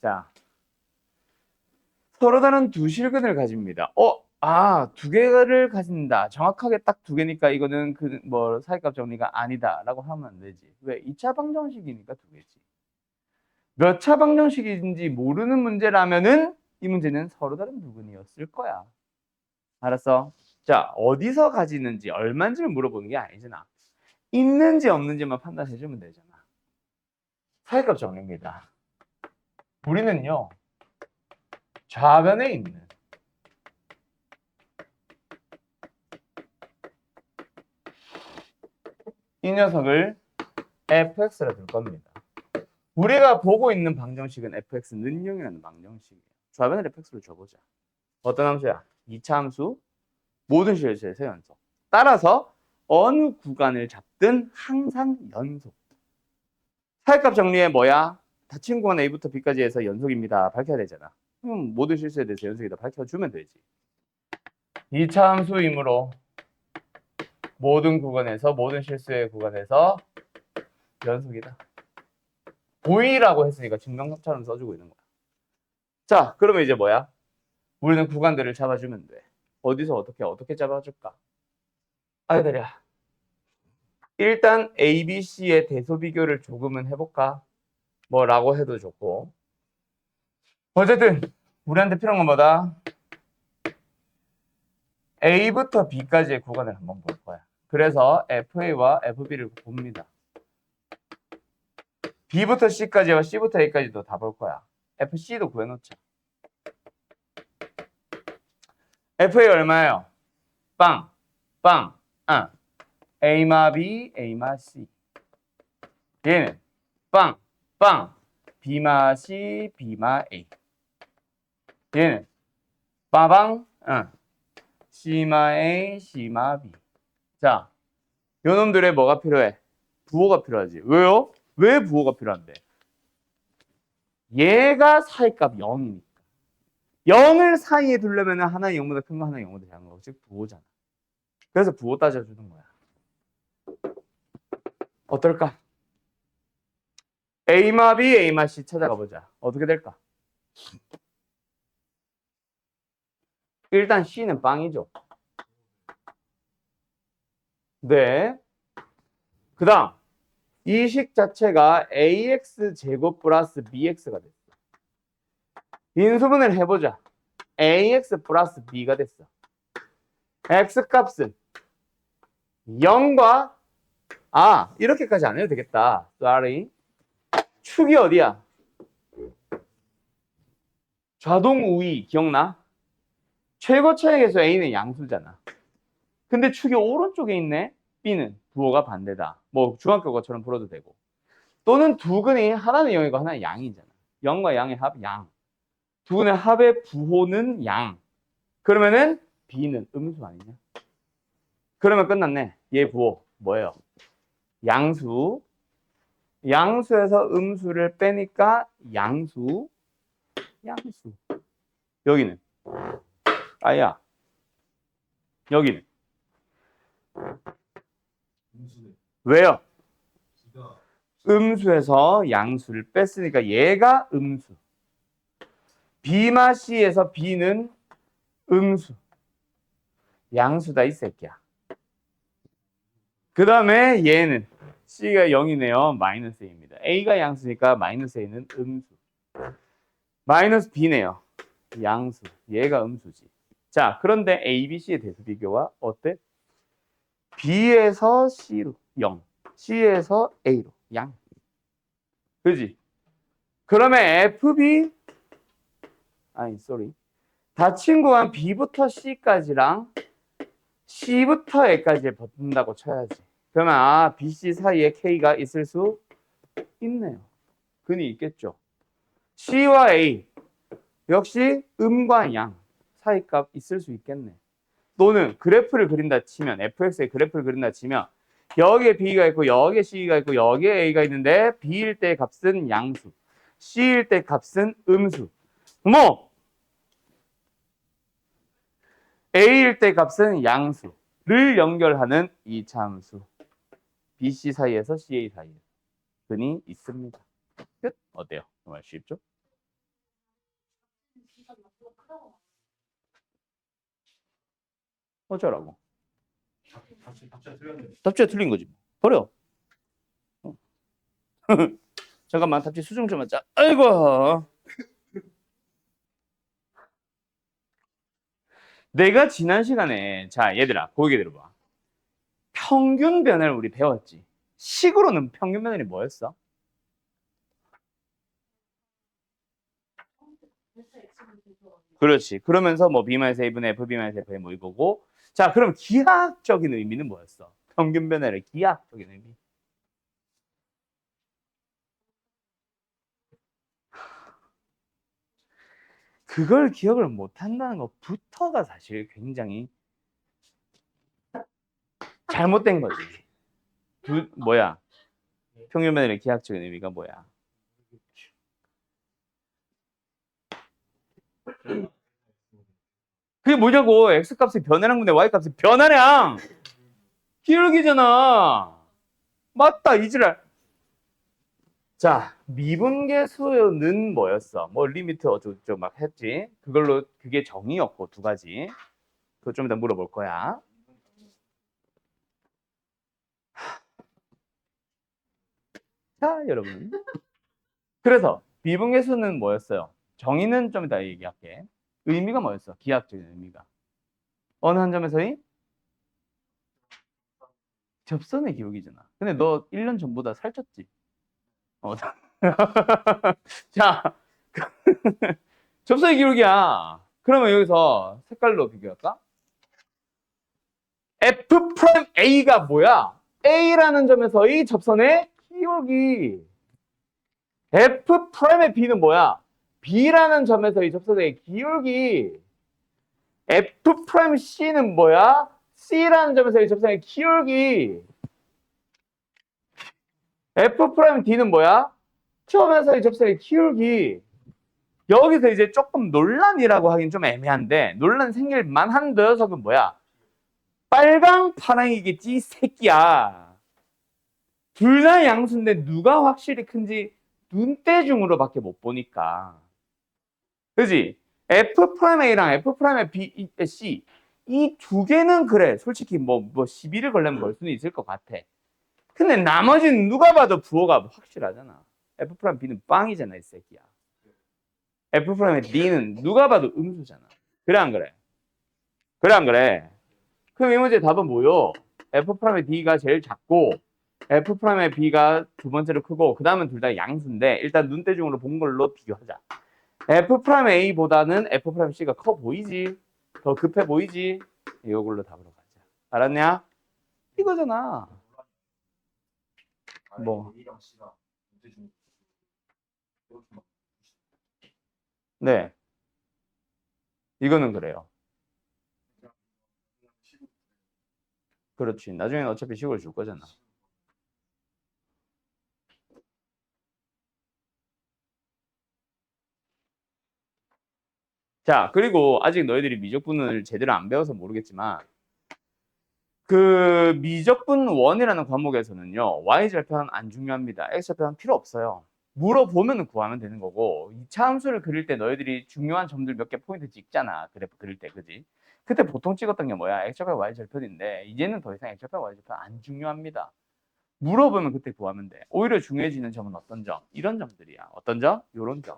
자, 서로 다른 두 실근을 가집니다. 두 개를 가진다. 정확하게 딱 두 개니까 이거는 사이값 정리가 아니다라고 하면 안 되지. 왜? 2차 방정식이니까 두 개지. 몇 차 방정식인지 모르는 문제라면은 이 문제는 서로 다른 부분이었을 거야. 알았어? 자, 어디서 가지는지 얼마인지를 물어보는 게 아니잖아. 있는지 없는지만 판단해주면 되잖아. 사이값 정리입니다. 우리는요, 좌변에 있는 이 녀석을 fx라 둘 겁니다. 우리가 보고 있는 방정식은 fx 는영이라는 방정식이에요. 좌변을 fx로 줘보자. 어떤 함수야? 2차 함수, 모든 실수에서 연속. 따라서 어느 구간을 잡든 항상 연속. 사이값 정리에 뭐야? 닫힌 구간 A부터 B까지 해서 연속입니다. 밝혀야 되잖아. 그럼 모든 실수에 대해서 연속이다 밝혀주면 되지. 2차 함수이므로 모든 구간에서 모든 실수의 구간에서 연속이다. 보이라고 했으니까 증명처럼 써주고 있는 거야. 자, 그러면 이제 뭐야? 우리는 구간들을 잡아주면 돼. 어디서 어떻게 잡아줄까? 아이들이야. 일단 A, B, C의 대소 비교를 조금은 해볼까? 뭐라고 해도 좋고. 어쨌든 우리한테 필요한 건 뭐다? A부터 B까지의 구간을 한번 볼 거야. 그래서 FA와 FB를 봅니다. B부터 C까지와 C부터 A까지도 다 볼 거야. FC도 구해놓자. FA 얼마예요? 빵, 빵, A마 B, A마 C. 얘는 빵, 빵, B마 C, B마 A. 얘는 빠방, C마 A, C마 B. 자, 요놈들의 뭐가 필요해? 부호가 필요하지. 왜요? 왜 부호가 필요한데? 얘가 사이값 0이니까. 0을 사이에 두려면 하나의 0보다 큰 거, 하나의 0보다 작은 거. 즉 부호잖아. 그래서 부호 따져주는 거야. 어떨까? A마 B, A마 C 찾아가 보자. 어떻게 될까? 일단 C는 빵이죠. 네. 그 다음 이 식 자체가 ax 제곱 플러스 bx가 됐어. 인수분해를 해보자. ax 플러스 b가 됐어. x 값은 0과 이렇게까지 안 해도 되겠다. sorry. 축이 어디야? 좌동 우위 기억나? 최고 차액에서 a는 양수잖아. 근데 축이 오른쪽에 있네. b는 부호가 반대다. 뭐 중학교 것처럼 풀어도 되고. 또는 두 근이 하나는 0이고 하나는 양이잖아. 0과 양의 합 양. 두 근의 합의 부호는 양. 그러면은 b는 음수 아니냐? 그러면 끝났네. 얘 부호 뭐예요? 양수. 양수에서 음수를 빼니까 양수. 여기는 여기는 왜요? 음수에서 양수를 뺐으니까 얘가 음수. B마 C에서 B는 음수. 양수다 이 새끼야. 그 다음에 얘는 C가 0이네요. 마이너스 A입니다. A가 양수니까 마이너스 A는 음수. 마이너스 B네요. 양수. 얘가 음수지. 자, 그런데 A, B, C의 대수 비교와 어때? B에서 C로 0, C에서 A로 양. 그지? 그러면 FB 닫힌 구간 B부터 C까지랑 C부터 A까지를 붙는다고 쳐야지. 그러면 BC 사이에 K가 있을 수 있네요. 근이 있겠죠. C와 A 역시 음과 양 사이값 있을 수 있겠네. 또는 그래프를 그린다 치면 fx의 그래프를 그린다 치면 여기에 b가 있고 여기에 c가 있고 여기에 a가 있는데 b일 때 값은 양수, c일 때 값은 음수. 뭐 a일 때 값은 양수를 연결하는 이 참수 bc 사이에서 ca 사이에 근이 있습니다. 끝. 어때요? 정말 쉽죠? 어쩌라고? 틀렸네. 답지가 틀린 거지. 버려. 어. 잠깐만, 답지 수정 좀 하자. 아이고. 내가 지난 시간에, 자, 얘들아, 고개 들어봐. 평균 변화를 우리 배웠지. 식으로는 평균 변화이 뭐였어? 그렇지. 그러면서 뭐 B-A분의 F, B-F의 뭐 이거고. 자, 그럼 기하학적인 의미는 뭐였어? 평균 변화의 기하학적인 의미. 그걸 기억을 못 한다는 것부터가 사실 굉장히 잘못된 거지. 뭐야? 평균 변화의 기하학적인 의미가 뭐야? 그게 뭐냐고. X값의 변화량분의 Y값의 변화량. 기울기잖아. 맞다, 이지랄. 자, 미분계수는 뭐였어? 뭐 리미트 어쩌고저쩌고 막 했지. 그걸로 그게 정의였고 두 가지. 그거 좀 이따 물어볼 거야. 자, 여러분. 그래서 미분계수는 뭐였어요? 정의는 좀 이따 얘기할게. 의미가 뭐였어? 기하학적인 의미가. 어느 한 점에서의 접선의 기울기잖아. 근데 너 1년 전보다 살쪘지? 어. 자, 접선의 기울기야. 그러면 여기서 색깔로 비교할까? F'A가 뭐야? A라는 점에서의 접선의 기울기. F'의 B는 뭐야? B라는 점에서의 접선의 기울기. F'C는 뭐야? C라는 점에서의 접선의 기울기. F'D는 뭐야? 점에서의 접선의 기울기. 여기서 이제 조금 논란이라고 하긴 좀 애매한데 논란 생길 만한 녀석은 뭐야? 빨강 파랑이겠지 이 새끼야. 둘 다 양수인데 누가 확실히 큰지 눈대중으로밖에 못 보니까. 그지? F'A랑 F'C 이 두 개는 그래. 솔직히 뭐 시비를 걸려면 걸 수는 있을 것 같아. 근데 나머지는 누가 봐도 부호가 확실하잖아. F'B는 빵이잖아, 이 새끼야. F'D는 누가 봐도 음수잖아. 그래 안 그래? 그래 안 그래? 그럼 이 문제 답은 뭐요? F'D가 제일 작고 F'B가 두 번째로 크고 그 다음은 둘 다 양수인데 일단 눈대중으로 본 걸로 비교하자. F'A보다는 F'C가 커 보이지? 더 급해 보이지? 이걸로 답으로 가자. 알았냐? 이거잖아. 뭐. 네. 이거는 그래요. 그렇지. 나중에는 어차피 식을 줄 거잖아. 자, 그리고 아직 너희들이 미적분을 제대로 안 배워서 모르겠지만 그 미적분 1이라는 과목에서는요. Y절편 안 중요합니다. X절편 필요 없어요. 물어보면 구하면 되는 거고 2차 함수를 그릴 때 너희들이 중요한 점들 몇 개 포인트 찍잖아. 그래프 그릴 때, 그지? 그때 보통 찍었던 게 뭐야? X절편, Y절편인데 이제는 더 이상 X절편, Y절편 안 중요합니다. 물어보면 그때 구하면 돼. 오히려 중요해지는 점은 어떤 점? 이런 점들이야. 어떤 점? 요런 점.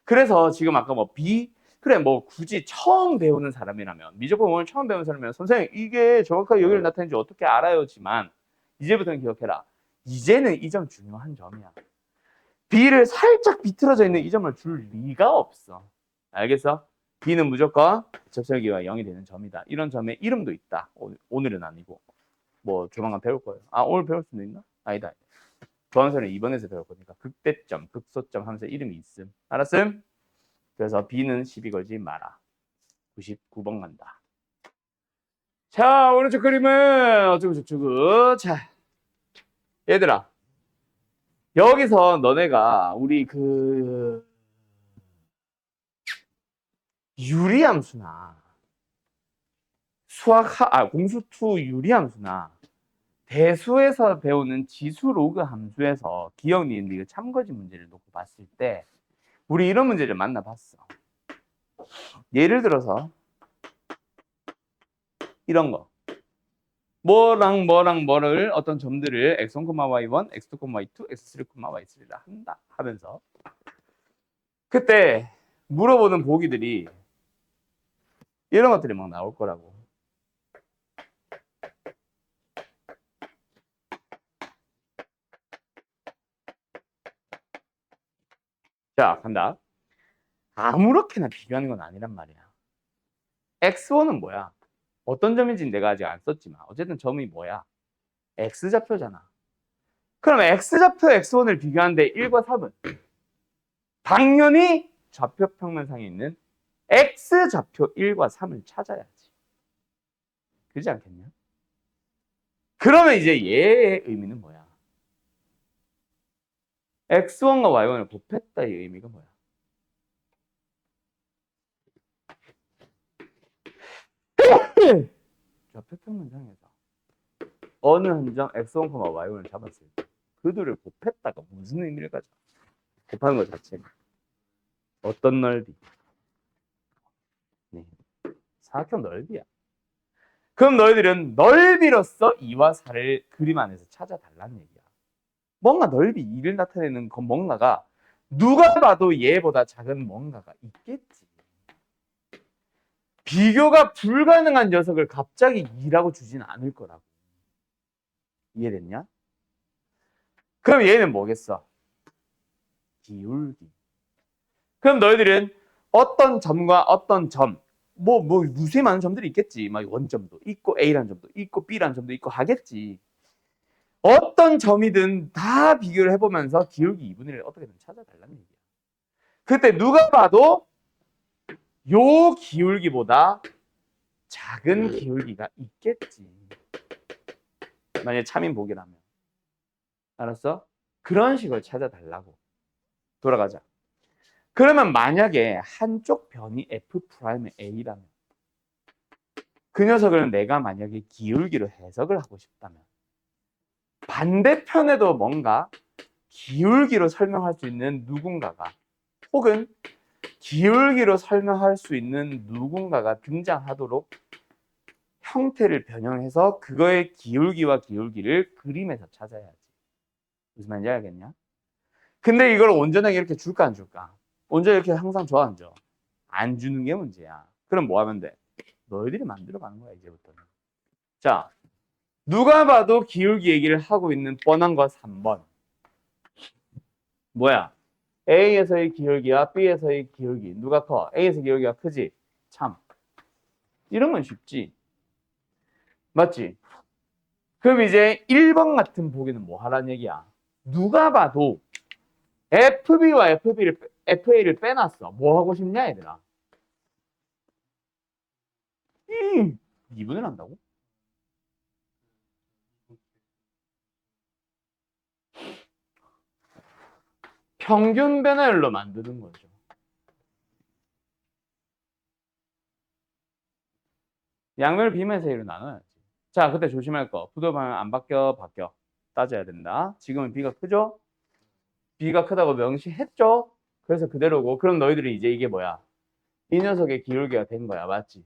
그래서 지금 아까 뭐 그래 뭐 굳이 처음 배우는 사람이라면 미적분 오늘 처음 배우는 사람이면 선생님 이게 정확하게 여기를 나타내는지 어떻게 알아요지만 이제부터는 기억해라. 이제는 이 점 중요한 점이야. B를 살짝 비틀어져 있는 이 점을 줄 리가 없어. 알겠어? B는 무조건 접설기가 0이 되는 점이다. 이런 점의 이름도 있다. 오늘은 아니고 뭐 조만간 배울 거예요. 아 오늘 배울 수도 있나? 아니다. 조항설은 2번에서 배울 거니까 극대점, 극소점 하면서 이름이 있음. 알았음? 그래서 B는 시비 걸지 마라. 99번 간다. 자, 오른쪽 그림은 어쩌고저쩌고. 자, 얘들아. 여기서 너네가 우리 그 유리함수나 공수2 유리함수나 대수에서 배우는 지수 로그 함수에서 기억, 니은, 리을 참거지 문제를 놓고 봤을 때 우리 이런 문제를 만나봤어. 예를 들어서 이런 거. 뭐랑 뭐를 어떤 점들을 x1, y1, x2, y2, x3, y3라 한다 하면서 그때 물어보는 보기들이 이런 것들이 막 나올 거라고. 자, 간다. 아무렇게나 비교하는 건 아니란 말이야. x1은 뭐야? 어떤 점인지 내가 아직 안 썼지만 어쨌든 점이 뭐야? x좌표잖아. 그럼 x좌표 x1을 비교하는데 1과 3은 당연히 좌표 평면상에 있는 x좌표 1과 3을 찾아야지. 그렇지 않겠냐? 그러면 이제 얘의 의미는 뭐야? x1과 y1을 곱했다의 의미가 뭐야? 좌표 평면상에서 어느 한 점 x1, y1을 잡았을 때 그들을 곱했다가 무슨 의미를 가져? 곱하는 것 자체가 어떤 넓이? 네. 사각형 넓이야. 그럼 너희들은 넓이로서 2와 4를 그림 안에서 찾아달라는 얘기야. 뭔가 넓이 2를 나타내는 건 뭔가가 누가 봐도 얘보다 작은 뭔가가 있겠지. 비교가 불가능한 녀석을 갑자기 2라고 주지는 않을 거라고. 이해됐냐? 그럼 얘는 뭐겠어? 기울기. 그럼 너희들은 어떤 점과 어떤 점, 뭐 무수히 많은 점들이 있겠지. 막 원점도 있고 A라는 점도 있고 B라는 점도 있고 하겠지. 어떤 점이든 다 비교를 해보면서 기울기 2분의 1을 어떻게든 찾아달라는 얘기야. 그때 누가 봐도 요 기울기보다 작은 기울기가 있겠지. 만약에 참인 보기라면. 알았어? 그런 식으로 찾아달라고. 돌아가자. 그러면 만약에 한쪽 변이 F'의 A라면 그 녀석을 내가 만약에 기울기로 해석을 하고 싶다면 반대편에도 뭔가 기울기로 설명할 수 있는 누군가가 혹은 기울기로 설명할 수 있는 누군가가 등장하도록 형태를 변형해서 그거의 기울기와 기울기를 그림에서 찾아야지. 무슨 말인지 알겠냐? 근데 이걸 온전하게 이렇게 줄까 안 줄까? 온전히 이렇게 항상 줘 안 줘? 안 주는 게 문제야. 그럼 뭐 하면 돼? 너희들이 만들어가는 거야 이제부터는. 자, 누가 봐도 기울기 얘기를 하고 있는 뻔한 거 3번. 뭐야? A에서의 기울기와 B에서의 기울기 누가 커? A에서 기울기가 크지? 참. 이런 건 쉽지. 맞지? 그럼 이제 1번 같은 보기는 뭐 하라는 얘기야? 누가 봐도 FB와 FA를 빼놨어. 뭐 하고 싶냐 얘들아? 2분을 한다고? 평균 변화율로 만드는 거죠. 양면을 B분의 A로 나눠야지. 자, 그때 조심할 거. 부도방향 안 바뀌어. 따져야 된다. 지금은 B가 크죠? B가 크다고 명시했죠? 그래서 그대로고. 그럼 너희들이 이제 이게 뭐야? 이 녀석의 기울기가 된 거야. 맞지?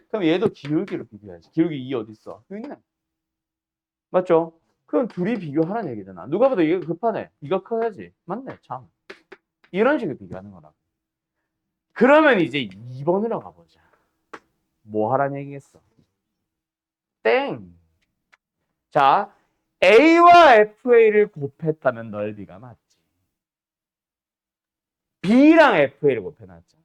그럼 얘도 기울기로 비교해야지. 기울기 2 어디 있어? 여기 있네. 맞죠? 그럼 둘이 비교하라는 얘기잖아. 누가 봐도 이게 급하네. 이가 커야지. 맞네, 참. 이런 식으로 비교하는 거라고. 그러면 이제 2번으로 가보자. 뭐 하라는 얘기겠어? 땡. 자, A와 FA를 곱했다면 넓이가 맞지. B랑 FA를 곱해놨잖아.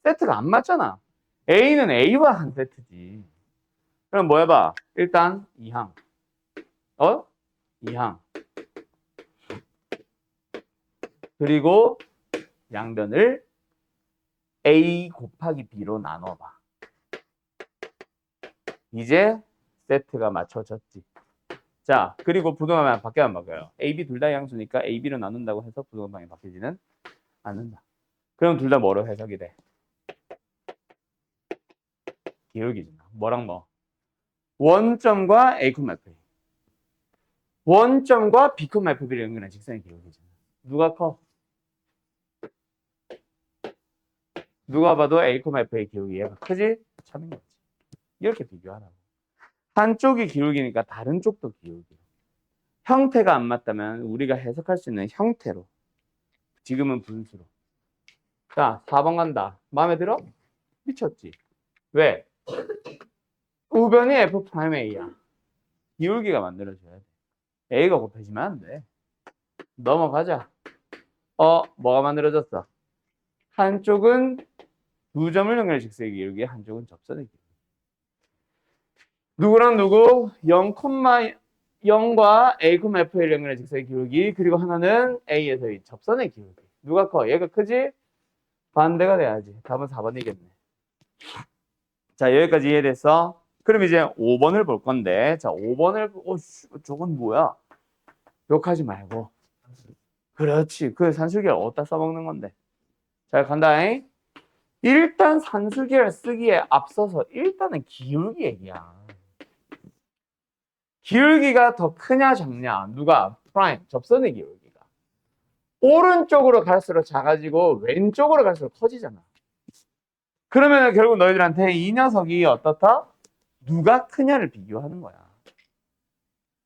세트가 안 맞잖아. A는 A와 한 세트지. 그럼 뭐 해봐? 일단 2항. 2항. 그리고 양변을 A 곱하기 B로 나눠봐. 이제 세트가 맞춰졌지. 자, 그리고 부동항 밖에 안 바뀌어요. A, B 둘 다 양수니까 A, B로 나눈다고 해서 부동항이 바뀌지는 않는다. 그럼 둘 다 뭐로 해석이 돼? 기울기잖아. 뭐랑 뭐? 원점과 A, F. 원점과 B, F를 연결한 직선의 기울기잖아. 누가 커? 누가 봐도 A, F의 기울기 얘가 크지? 참인 거지. 이렇게 비교하라고. 한쪽이 기울기니까 다른 쪽도 기울기. 형태가 안 맞다면 우리가 해석할 수 있는 형태로. 지금은 분수로. 자, 4번 간다. 마음에 들어? 미쳤지? 왜? 우변이 F'A야. 기울기가 만들어져야 돼. A가 곱해지면 안 돼. 넘어가자. 뭐가 만들어졌어? 한쪽은 두 점을 연결해 직선의 기울기, 한쪽은 접선의 기울기. 누구랑 누구? 0과 A, F를 연결해 직선의 기울기, 그리고 하나는 A에서의 접선의 기울기. 누가 커? 얘가 크지? 반대가 돼야지. 답은 4번이겠네. 자, 여기까지 이해됐어? 그럼 이제 5번을 볼 건데, 자, 5번을, 저건 뭐야? 욕하지 말고. 그렇지. 그 산술계열 어디다 써먹는 건데. 자, 간다잉. 일단 산술계열 쓰기에 앞서서 일단은 기울기 얘기야. 기울기가 더 크냐 작냐? 누가? 프라임, 접선의 기울기가. 오른쪽으로 갈수록 작아지고 왼쪽으로 갈수록 커지잖아. 그러면 결국 너희들한테 이 녀석이 어떻다? 누가 크냐를 비교하는 거야.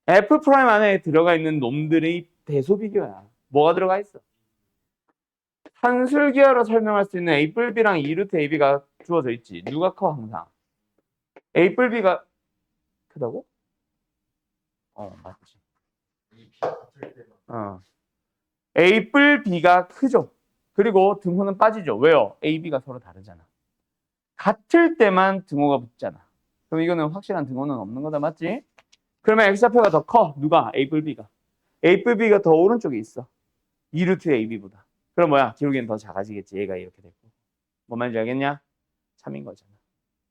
F 프라임 안에 들어가 있는 놈들의 대소 비교야. 뭐가 들어가 있어? 산술기하로 설명할 수 있는 A 뿔 B랑 2루트 AB가 주어져 있지. 누가 커 항상? A 뿔 B가 크다고? 맞지. A 뿔 B가 크죠. 그리고 등호는 빠지죠. 왜요? A, B가 서로 다르잖아. 같을 때만 등호가 붙잖아. 그럼 이거는 확실한 등호는 없는 거다, 맞지? 그러면 X좌표가 더 커. 누가? A 뿔 B가. A 뿔 B가 더 오른쪽에 있어. 2루트 AB보다. 그럼 뭐야? 기울기는 더 작아지겠지. 얘가 이렇게 됐고. 뭔 말인지 알겠냐? 3인 거잖아.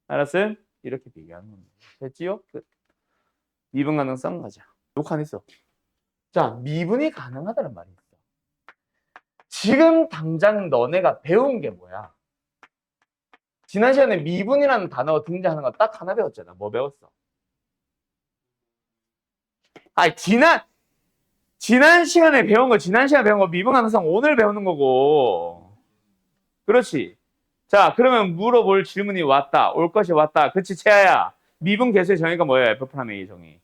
알았음? 이렇게 비교하는 겁니다. 됐지요? 끝. 미분 가능성 가자. 욕 안 했어. 자, 미분이 가능하다는 말이 있어. 지금 당장 너네가 배운 게 뭐야? 지난 시간에 미분이라는 단어가 등장하는 거 딱 하나 배웠잖아. 뭐 배웠어? 아니, 지난 시간에 배운 거 미분 가능성 오늘 배우는 거고. 그렇지. 자, 그러면 물어볼 질문이 왔다. 올 것이 왔다. 그치, 채아야. 미분 개수의 정의가 뭐예요? F 프라임 A 정의.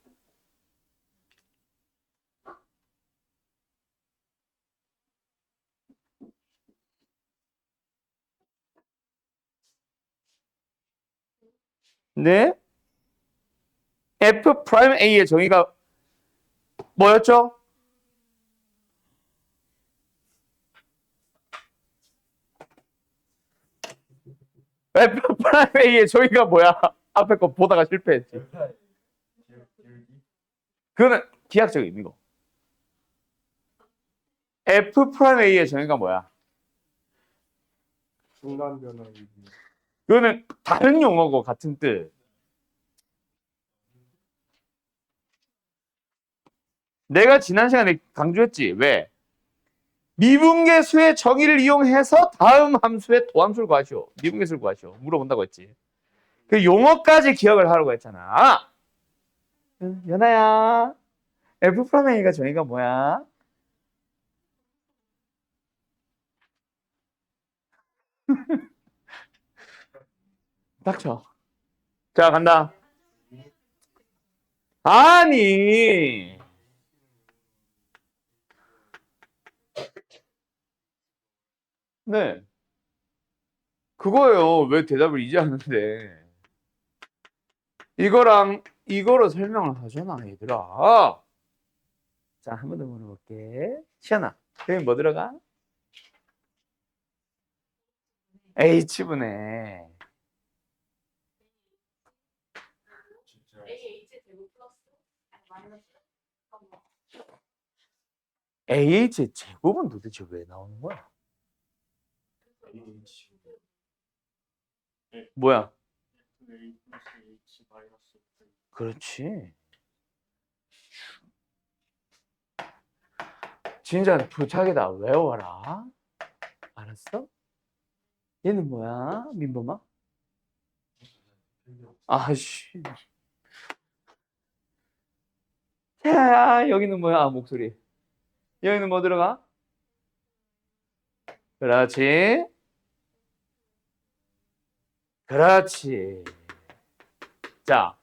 네? F 프라임 A의 정의가 뭐였죠? F 프라임 A의 정의가 뭐야? 앞에 거 보다가 실패했지. 그거는 기하학적 의미고. F 프라임 A의 정의가 뭐야? 중간 변화. 그거는 다른 용어고 같은 뜻. 내가 지난 시간에 강조했지. 왜? 미분계수의 정의를 이용해서 다음 함수의 도함수를 구하시오. 미분계수를 구하시오. 물어본다고 했지. 그 용어까지 기억을 하라고 했잖아. 연아야, F 프라임 A가 정의가 뭐야? 닥쳐. 자, 간다. 아니. 네. 그거예요. 왜 대답을 이제 하는데. 이거랑 이거로 설명을 하잖아, 얘들아. 자, 한 번 더 물어볼게. 시연아, 여기 뭐 들어가? H분의 AH의 제곱은 도대체 왜 나오는 거야? 뭐야? 그렇지. 진짜 부착이다. 외워라. 알았어? 얘는 뭐야? 민범아? 아씨. 야, 여기는 뭐야? 목소리. 여기는 뭐 들어가? 그렇지. 그렇지. 자,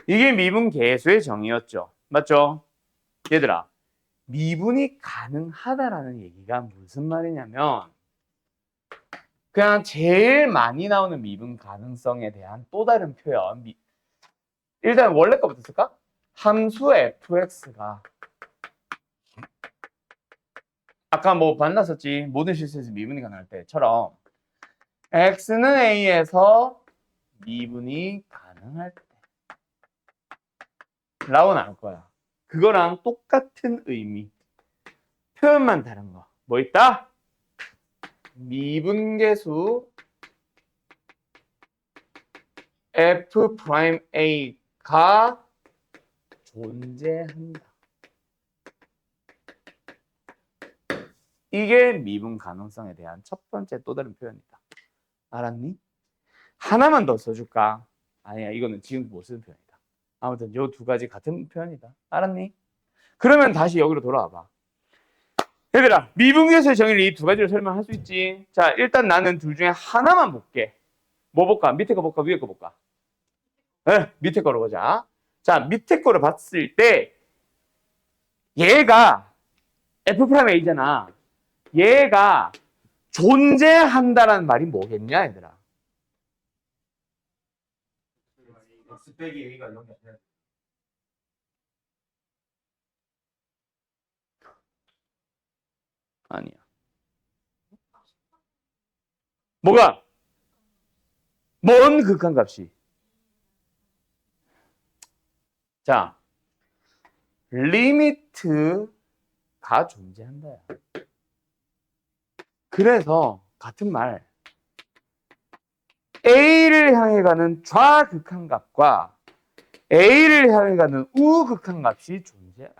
이게 미분 계수의 정의였죠. 맞죠? 얘들아, 미분이 가능하다라는 얘기가 무슨 말이냐면 그냥 제일 많이 나오는 미분 가능성에 대한 또 다른 표현. 일단 원래 거부터 쓸까? 함수 fx가 아까 뭐 만났었지. 모든 실수에서 미분이 가능할 때처럼 x는 a에서 미분이 가능할 때 라고 나올 거야. 그거랑 똑같은 의미. 표현만 다른 거. 뭐 있다? 미분계수 f'a가 존재한다. 이게 미분 가능성에 대한 첫 번째 또 다른 표현이다. 알았니? 하나만 더 써줄까? 아니야, 이거는 지금 못 쓰는 표현이다. 아무튼 요 두 가지 같은 표현이다. 알았니? 그러면 다시 여기로 돌아와봐. 얘들아, 미분계수의 정의를 이 두 가지로 설명할 수 있지. 자, 일단 나는 둘 중에 하나만 볼게. 뭐 볼까? 밑에 거 볼까? 위에 거 볼까? 네, 밑에 거로 보자. 자, 밑에 거를 봤을 때 얘가 F'A잖아. 얘가 존재한다라는 말이 뭐겠냐, 얘들아? X 빼기 A가 0이 아니라 아니야. 뭐가? 뭔 극한값이? 자, 리미트가 존재한다. 그래서 같은 말 A를 향해 가는 좌극한값과 A를 향해 가는 우극한값이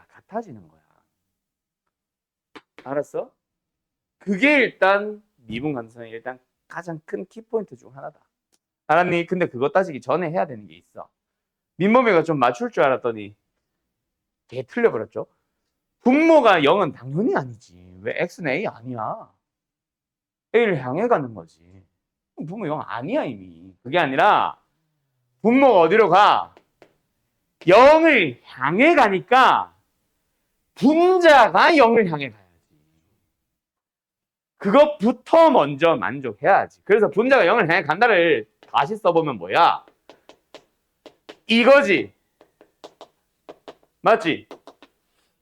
같아지는 거야. 알았어? 그게 일단 미분 가능성의 일단 가장 큰 키포인트 중 하나다. 알았니? 근데 그거 따지기 전에 해야 되는 게 있어. 민범이가 좀 맞출 줄 알았더니 개 틀려버렸죠. 분모가 0은 당연히 아니지. 왜 x는 a 아니야? a를 향해 가는 거지. 분모 0 아니야 이미. 그게 아니라 분모가 어디로 가? 0을 향해 가니까 분자가 0을 향해 가야지. 그것부터 먼저 만족해야지. 그래서 분자가 0을 향해 간다를 다시 써보면 뭐야? 이거지. 맞지?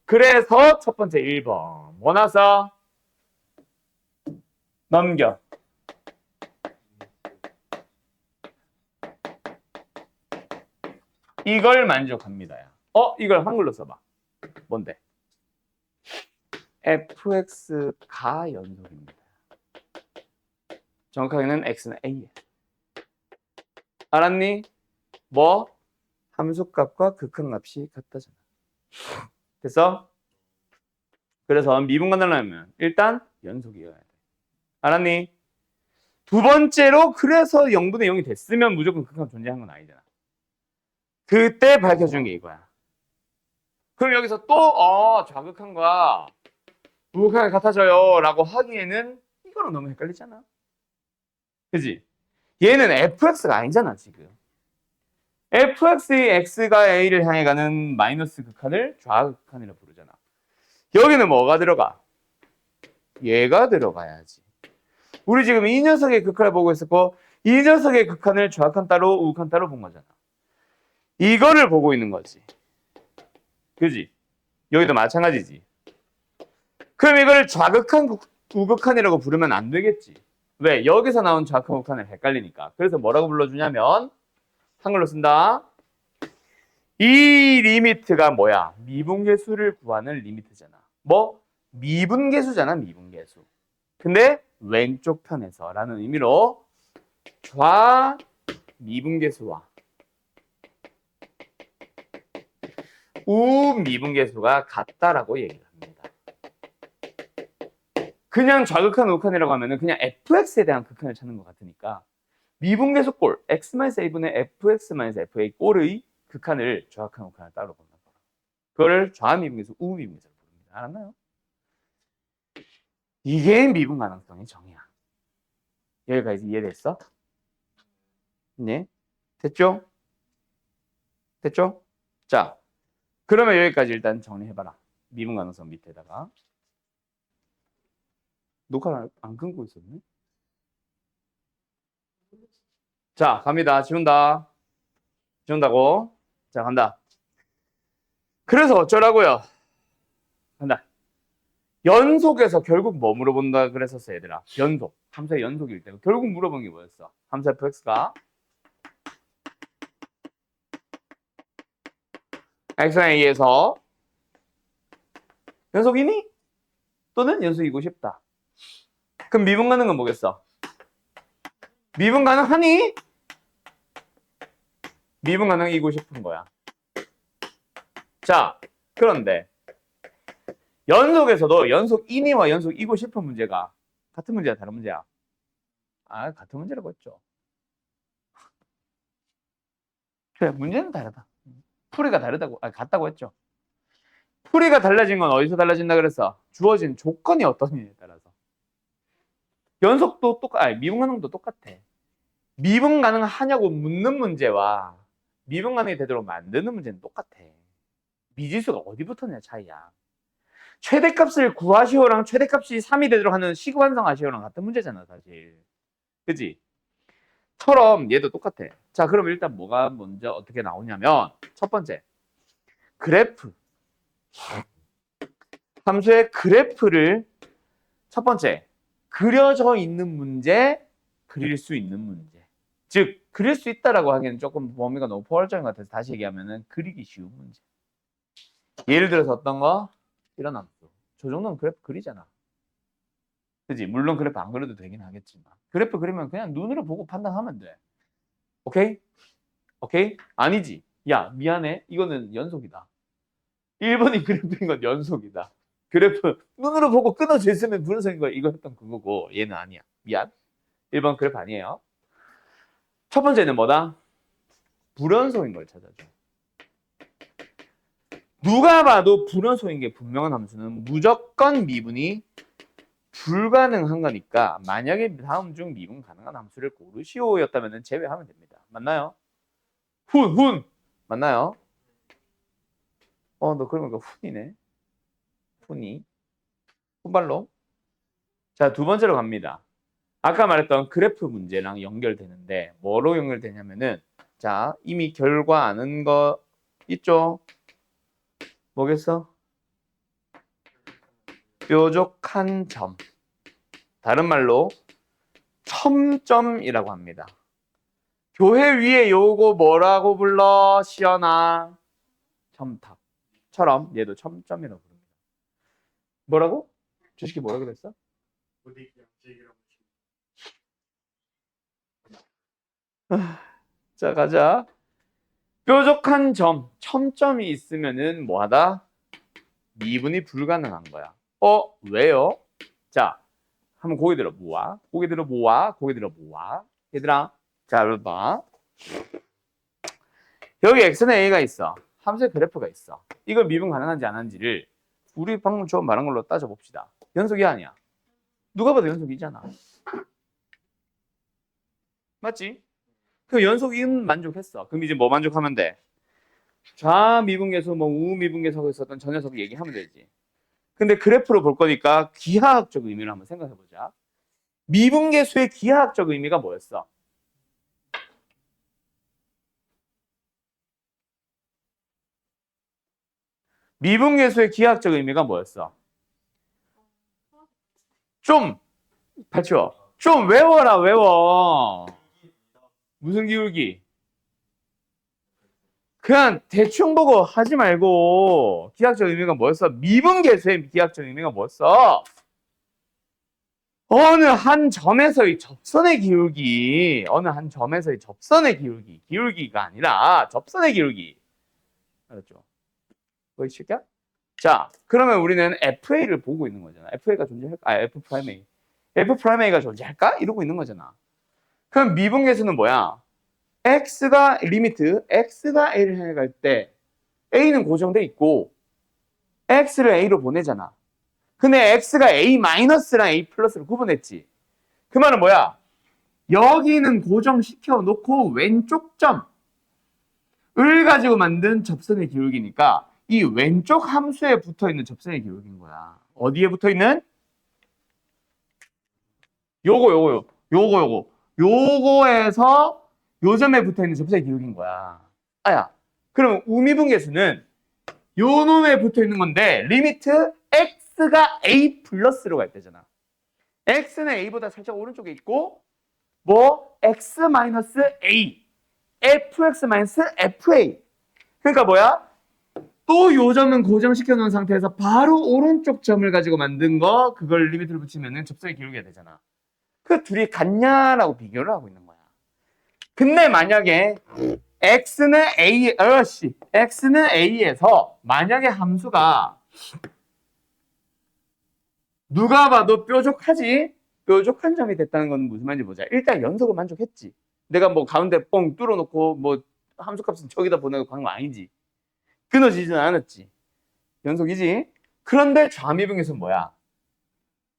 그래서 첫 번째 1번 뭐 나서 넘겨. 이걸 만족합니다. 이걸 한글로 써봐. 뭔데? fx가 연속입니다. 정확하게는 x는 a예요. 알았니? 뭐? 함수값과 극한값이 같다잖아. 됐어? 그래서 미분간 하려면 일단 연속이어야 돼. 알았니? 두 번째로 그래서 0분의 0이 됐으면 무조건 극한 존재한 건 아니잖아. 그때 밝혀준 게 이거야. 그럼 여기서 또 좌극한과 우극한이 같아져요 라고 하기에는 이거랑 너무 헷갈리잖아. 그지? 얘는 fx가 아니잖아 지금. fx의 x가 a를 향해 가는 마이너스 극한을 좌극한이라고 부르잖아. 여기는 뭐가 들어가? 얘가 들어가야지. 우리 지금 이 녀석의 극한을 보고 있었고 이 녀석의 극한을 좌극한 따로 우극한 따로 본 거잖아. 이거를 보고 있는 거지. 그지? 여기도 마찬가지지. 그럼 이걸 좌극한 우극한이라고 부르면 안 되겠지. 왜? 여기서 나온 좌극한 우극한을 헷갈리니까. 그래서 뭐라고 불러주냐면 한글로 쓴다. 이 리미트가 뭐야? 미분계수를 구하는 리미트잖아. 뭐? 미분계수잖아, 미분계수. 근데 왼쪽 편에서 라는 의미로 좌 미분계수와 우 미분계수가 같다라고 얘기를 합니다. 그냥 좌극한 우극한이라고 하면은 그냥 fx에 대한 극한을 찾는 것 같으니까 미분계수 꼴 x-a분의 fx-fa 꼴의 극한을 좌극한 우극한을 따로 본다. 그거를 좌미분계수, 우미분계수로 부릅니다. 알았나요? 이게 미분 가능성의 정의야. 여기까지 이해됐어? 네. 됐죠? 됐죠? 자, 그러면 여기까지 일단 정리해봐라. 미분 가능성 밑에다가. 녹화를 안 끊고 있었네? 자, 갑니다. 지운다. 지운다고. 자, 간다. 그래서 어쩌라고요? 간다. 연속에서 결국 뭐 물어본다 그랬었어, 얘들아? 연속. 함수의 연속일 때. 결국 물어본 게 뭐였어? 함수 fx가 x랑 a에서 연속이니? 또는 연속이고 싶다. 그럼 미분 가능은 뭐겠어? 미분 가능하니? 미분 가능이고 싶은 거야. 자, 그런데 연속에서도 연속이니와 연속이고 싶은 문제가 같은 문제야, 다른 문제야? 아, 같은 문제라고 했죠. 그래, 문제는 다르다. 풀이가 다르다고, 같다고 했죠. 풀이가 달라진 건 어디서 달라진다 그랬어? 주어진 조건이 어떠냐에 따라서. 연속도 미분 가능도 똑같아. 미분 가능하냐고 묻는 문제와 미분 가능이 되도록 만드는 문제는 똑같아. 미지수가 어디 붙었냐 차이야. 최대값을 구하시오랑 최대값이 3이 되도록 하는 식을 완성하시오랑 같은 문제잖아 사실. 그지? 처럼 얘도 똑같아. 자, 그럼 일단 뭐가 먼저 어떻게 나오냐면 첫 번째 그래프. 함수의 그래프를 첫 번째 그려져 있는 문제, 그릴 수 있는 문제. 즉 그릴 수 있다라고 하기에는 조금 범위가 너무 포괄적인 것 같아서 다시 얘기하면은 그리기 쉬운 문제. 예를 들어서 어떤 거? 이런 함수. 저 정도는 그래프 그리잖아. 그지? 물론 그래프 안 그려도 되긴 하겠지만 그래프 그리면 그냥 눈으로 보고 판단하면 돼. 오케이? 오케이? 아니지. 야, 미안해. 이거는 연속이다. 1번이 그래프인 건 연속이다. 그래프 눈으로 보고 끊어져 있으면 불연속인 거야. 이거 했던 그거고 얘는 아니야. 미안. 1번 그래프 아니에요. 첫 번째는 뭐다? 불연속인 걸 찾아줘. 누가 봐도 불연속인 게 분명한 함수는 무조건 미분이 불가능한 거니까 만약에 다음 중 미분 가능한 함수를 고르시오였다면 제외하면 됩니다. 맞나요? 훈 맞나요? 너 그러니까 훈이네. 훈이 훈발로. 자, 두 번째로 갑니다. 아까 말했던 그래프 문제랑 연결되는데 뭐로 연결되냐면은 자, 이미 결과 아는 거 있죠? 뭐겠어? 뾰족한 점. 다른 말로 첨점이라고 합니다. 교회 위에 요거 뭐라고 불러? 시연아. 첨탑처럼 얘도 첨점이라고 부릅니다. 뭐라고? 주식이 뭐라고 그랬어? 자, 가자. 뾰족한 점, 첨점이 있으면은 뭐하다? 미분이 불가능한 거야. 왜요? 자, 한번 고개 들어 모아. 고개 들어 모아. 고개 들어 모아. 얘들아, 자, 여러분 봐. 여기 x는 a가 있어. 함수의 그래프가 있어. 이걸 미분 가능한지 안 하는지를 우리 방금 처음 말한 걸로 따져봅시다. 연속이 아니야. 누가 봐도 연속이잖아. 맞지? 그 연속인 만족했어. 그럼 이제 뭐 만족하면 돼? 좌미분계수, 뭐 우미분계수하고 있었던 저 녀석 얘기하면 되지. 근데 그래프로 볼 거니까 기하학적 의미를 한번 생각해보자. 미분계수의 기하학적 의미가 뭐였어? 미분계수의 기하학적 의미가 뭐였어? 좀 받쳐. 좀 외워라 외워. 무슨 기울기? 그냥 대충 보고 하지 말고 기하학적 의미가 뭐였어? 미분계수의 기하학적 의미가 뭐였어? 어느 한 점에서의 접선의 기울기. 어느 한 점에서의 접선의 기울기. 기울기가 아니라 접선의 기울기. 알았죠? 뭐이 새끼야? 자, 그러면 우리는 FA를 보고 있는 거잖아. FA가 존재할까? F 프라임 A. F 프라임 A가 존재할까? 이러고 있는 거잖아. 그럼 미분계수는 뭐야? x가 리미트 x가 a를 향해 갈 때 a는 고정돼 있고 x를 a로 보내잖아. 근데 x가 a 마이너스랑 a 플러스를 구분했지. 그 말은 뭐야? 여기는 고정시켜 놓고 왼쪽 점을 가지고 만든 접선의 기울기니까 이 왼쪽 함수에 붙어 있는 접선의 기울기인 거야. 어디에 붙어 있는? 요거에서 요 점에 붙어 있는 접선의 기울기인 거야. 아야. 그럼 우미분계수는 요 놈에 붙어 있는 건데 리미트 x가 a 플러스로 갈 때잖아. x는 a보다 살짝 오른쪽에 있고 뭐 x 마이너스 a fx 마이너스 fa. 그러니까 뭐야? 또 요 점은 고정시켜 놓은 상태에서 바로 오른쪽 점을 가지고 만든 거 그걸 리미트를 붙이면은 접선의 기울기가 되잖아. 그 둘이 같냐라고 비교를 하고 있는 거야. 근데 만약에 x는 a에서 만약에 함수가 누가 봐도 뾰족하지? 뾰족한 점이 됐다는 건 무슨 말인지 보자. 일단 연속은 만족했지. 내가 뭐 가운데 뻥 뚫어놓고 뭐 함수값은 저기다 보내고 간 거 아니지. 끊어지지는 않았지. 연속이지. 그런데 좌미분계수는 뭐야?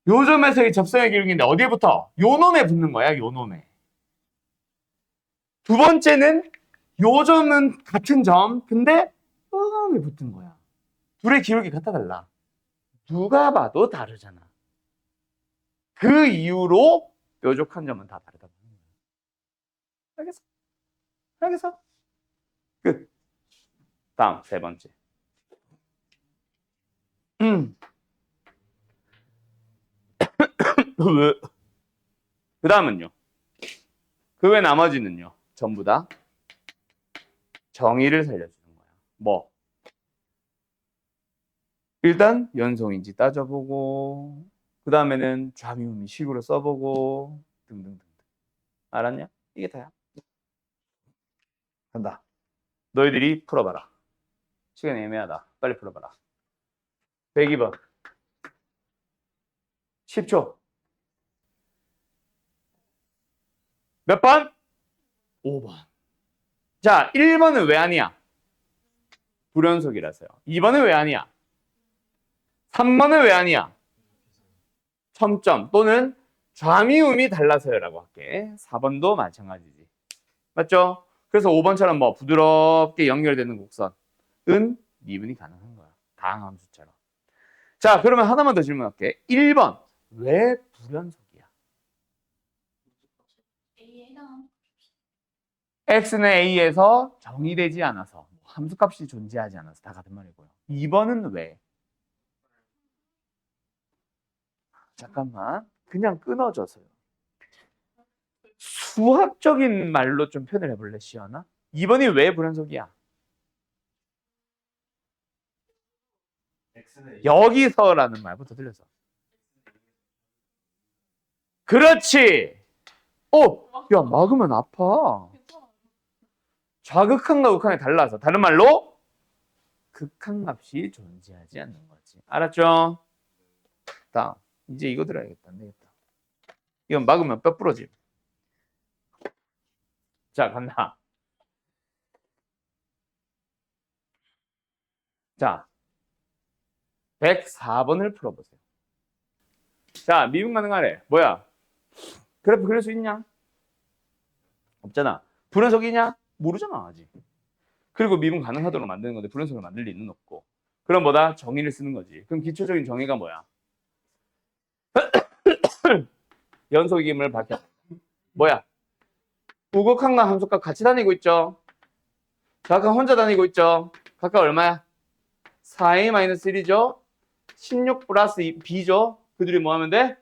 요 점에서의 접선의 기울기인데 어디에 붙어? 요 놈에 붙는 거야. 요 놈에. 두 번째는 요 점은 같은 점. 근데 요 놈에 붙은 거야. 둘의 기울기 같아 달라. 누가 봐도 다르잖아. 그 이유로 뾰족한 점은 다 다르다고 하는 거야. 알겠어? 알겠어? 끝. 다음 세 번째. 그 다음은요. 그 외 나머지는요. 전부 다 정의를 살려주는 거야. 뭐? 일단 연속인지 따져보고 그 다음에는 좌미우미 식으로 써보고 등등등등. 알았냐? 이게 다야. 간다. 너희들이 풀어봐라. 시간이 애매하다. 빨리 풀어봐라. 102번. 10초. 몇 번? 5번. 자, 1번은 왜 아니야? 불연속이라서요. 2번은 왜 아니야? 3번은 왜 아니야? 첨점 또는 좌미음이 달라서요라고 할게. 4번도 마찬가지지. 맞죠? 그래서 5번처럼 뭐 부드럽게 연결되는 곡선은 미분이 가능한 거야. 다항함 수처럼. 자, 그러면 하나만 더 질문할게. 1번. 왜 불연속이야? x는 a에서 정의되지 않아서 함수값이 존재하지 않아서 다 같은 말이고요. 2번은 왜? 잠깐만. 그냥 끊어져서요. 수학적인 말로 좀 표현을 해볼래, 시연아? 2번이 왜 불연속이야? 여기서라는 말부터 들려서. 그렇지. 야, 막으면 아파. 좌극한과 극한이 달라서. 다른 말로 극한값이 존재하지 않는 거지. 알았죠? 다음. 이제 이거 들어야겠다. 안 되겠다. 이건 막으면 뼈 부러짐. 자, 간다. 자, 104번을 풀어보세요. 자, 미분 가능하래. 뭐야? 그래프 그릴 수 있냐? 없잖아. 불연속이냐? 모르잖아, 아직. 그리고 미분 가능하도록 만드는 건데 불연속을 만들 리는 없고. 그럼 뭐다? 정의를 쓰는 거지. 그럼 기초적인 정의가 뭐야? 연속임을 밝혀. 뭐야? 우극한과 함수값 같이 다니고 있죠? 좌극한 혼자 다니고 있죠? 각각 얼마야? 4a-1이죠? 16 플러스 b죠? 그들이 뭐 하면 돼?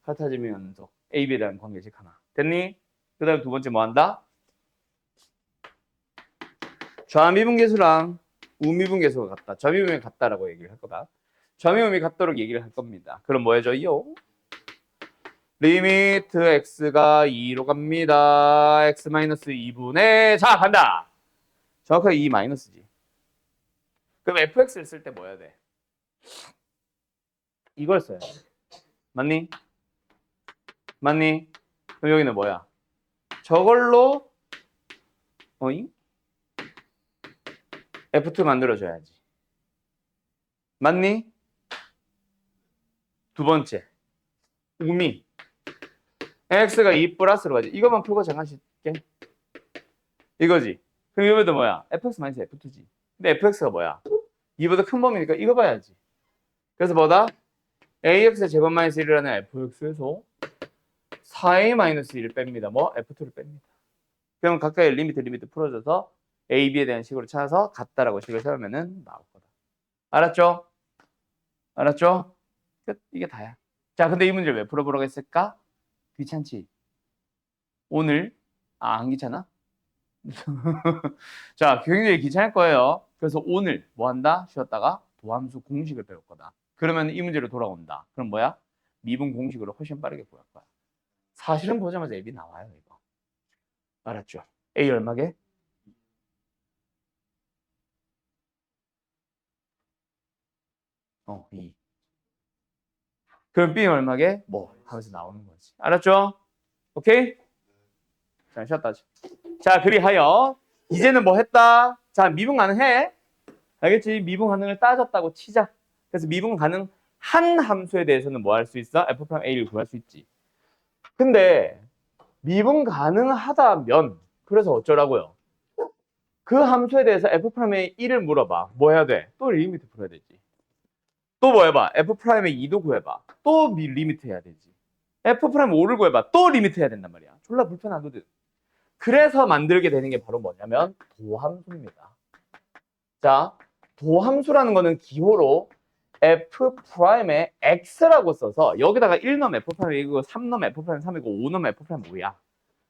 같아지면 연속. a, b라는 관계식 하나. 됐니? 그 다음에 두 번째 뭐 한다? 좌미분계수랑 우미분계수가 같다. 좌미분이 같다라고 얘기를 할 거다. 좌미음이 같도록 얘기를 할 겁니다. 그럼 뭐 해줘요? 리미트 x가 2로 갑니다. x 마이너스 2분의 자 간다. 정확하게 2 마이너스지. 그럼 fx를 쓸 때 뭐 해야 돼? 이걸 써야 돼. 맞니? 맞니? 그럼 여기는 뭐야? 저걸로 어잉? F2 만들어줘야지. 맞니? 두 번째. 우미. x가 2 플러스로 가지. 이것만 풀고 잠깐 쉴게. 이거지. 그럼 이거도 뭐야? fx 마이너스 f2지. 근데 fx가 뭐야? 2보다 큰 범위니까 이거 봐야지. 그래서 뭐다? ax 제곱 마이너스 1이라는 fx에서 4a 마이너스 1을 뺍니다. 뭐? f2를 뺍니다. 그럼 각각의 리미트 풀어줘서 a, b에 대한 식으로 찾아서 같다라고 식을 세우면은 나올 거다. 알았죠? 알았죠? 끝. 이게 다야. 자, 근데 이 문제를 왜 풀어보라고 했을까? 귀찮지? 오늘 안 귀찮아? 자, 굉장히 귀찮을 거예요. 그래서 오늘 뭐 한다? 쉬었다가 도함수 공식을 배울 거다. 그러면 이 문제로 돌아온다. 그럼 뭐야? 미분 공식으로 훨씬 빠르게 구할 거야. 사실은 보자마자 앱이 나와요, 이거. 알았죠? A 얼마게? 어, 2. 그럼 B 얼마게? 뭐 하면서 나오는 거지. 알았죠? 오케이? 자, 쉬었다. 자, 그리하여 이제는 뭐 했다? 자, 미분 가능해? 알겠지? 미분 가능을 따졌다고 치자. 그래서 미분 가능한 함수에 대해서는 뭐 할 수 있어? f'a를 구할 수 있지. 근데 미분 가능하다면 그래서 어쩌라고요? 그 함수에 대해서 f'의 1을 물어봐. 뭐 해야 돼? 또 리미트 풀어야 되지. 또 뭐 해봐? f'의 2도 구해봐. 또 리미트 해야 되지. f'의 5를 구해봐. 또 리미트 해야 된단 말이야. 졸라 불편하거든. 그래서 만들게 되는 게 바로 뭐냐면 도함수입니다. 자, 도함수라는 거는 기호로 f'의 x라고 써서 여기다가 1 넣으면 f'이고 3 넣으면 f'삼이고 5 넣으면 f'5야.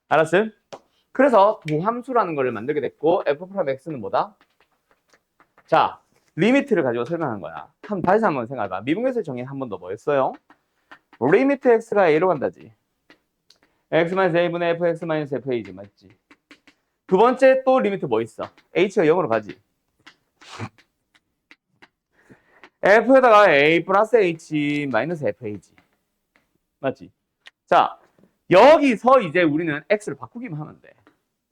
알았음? 그래서 도함수라는 거를 만들게 됐고 f'x는 뭐다? 자, 리미트를 가지고 설명한 거야. 다시 한번 생각해봐. 미분계수의 정의 한 번 더 뭐였어요? 리미트 x가 a로 간다지. x-a분의 fx-fa지 맞지? 두 번째 또 리미트 뭐 있어? h가 0으로 가지. f에다가 a 플러스 h 마이너스 fa지. 맞지? 자, 여기서 이제 우리는 x를 바꾸기만 하면 돼.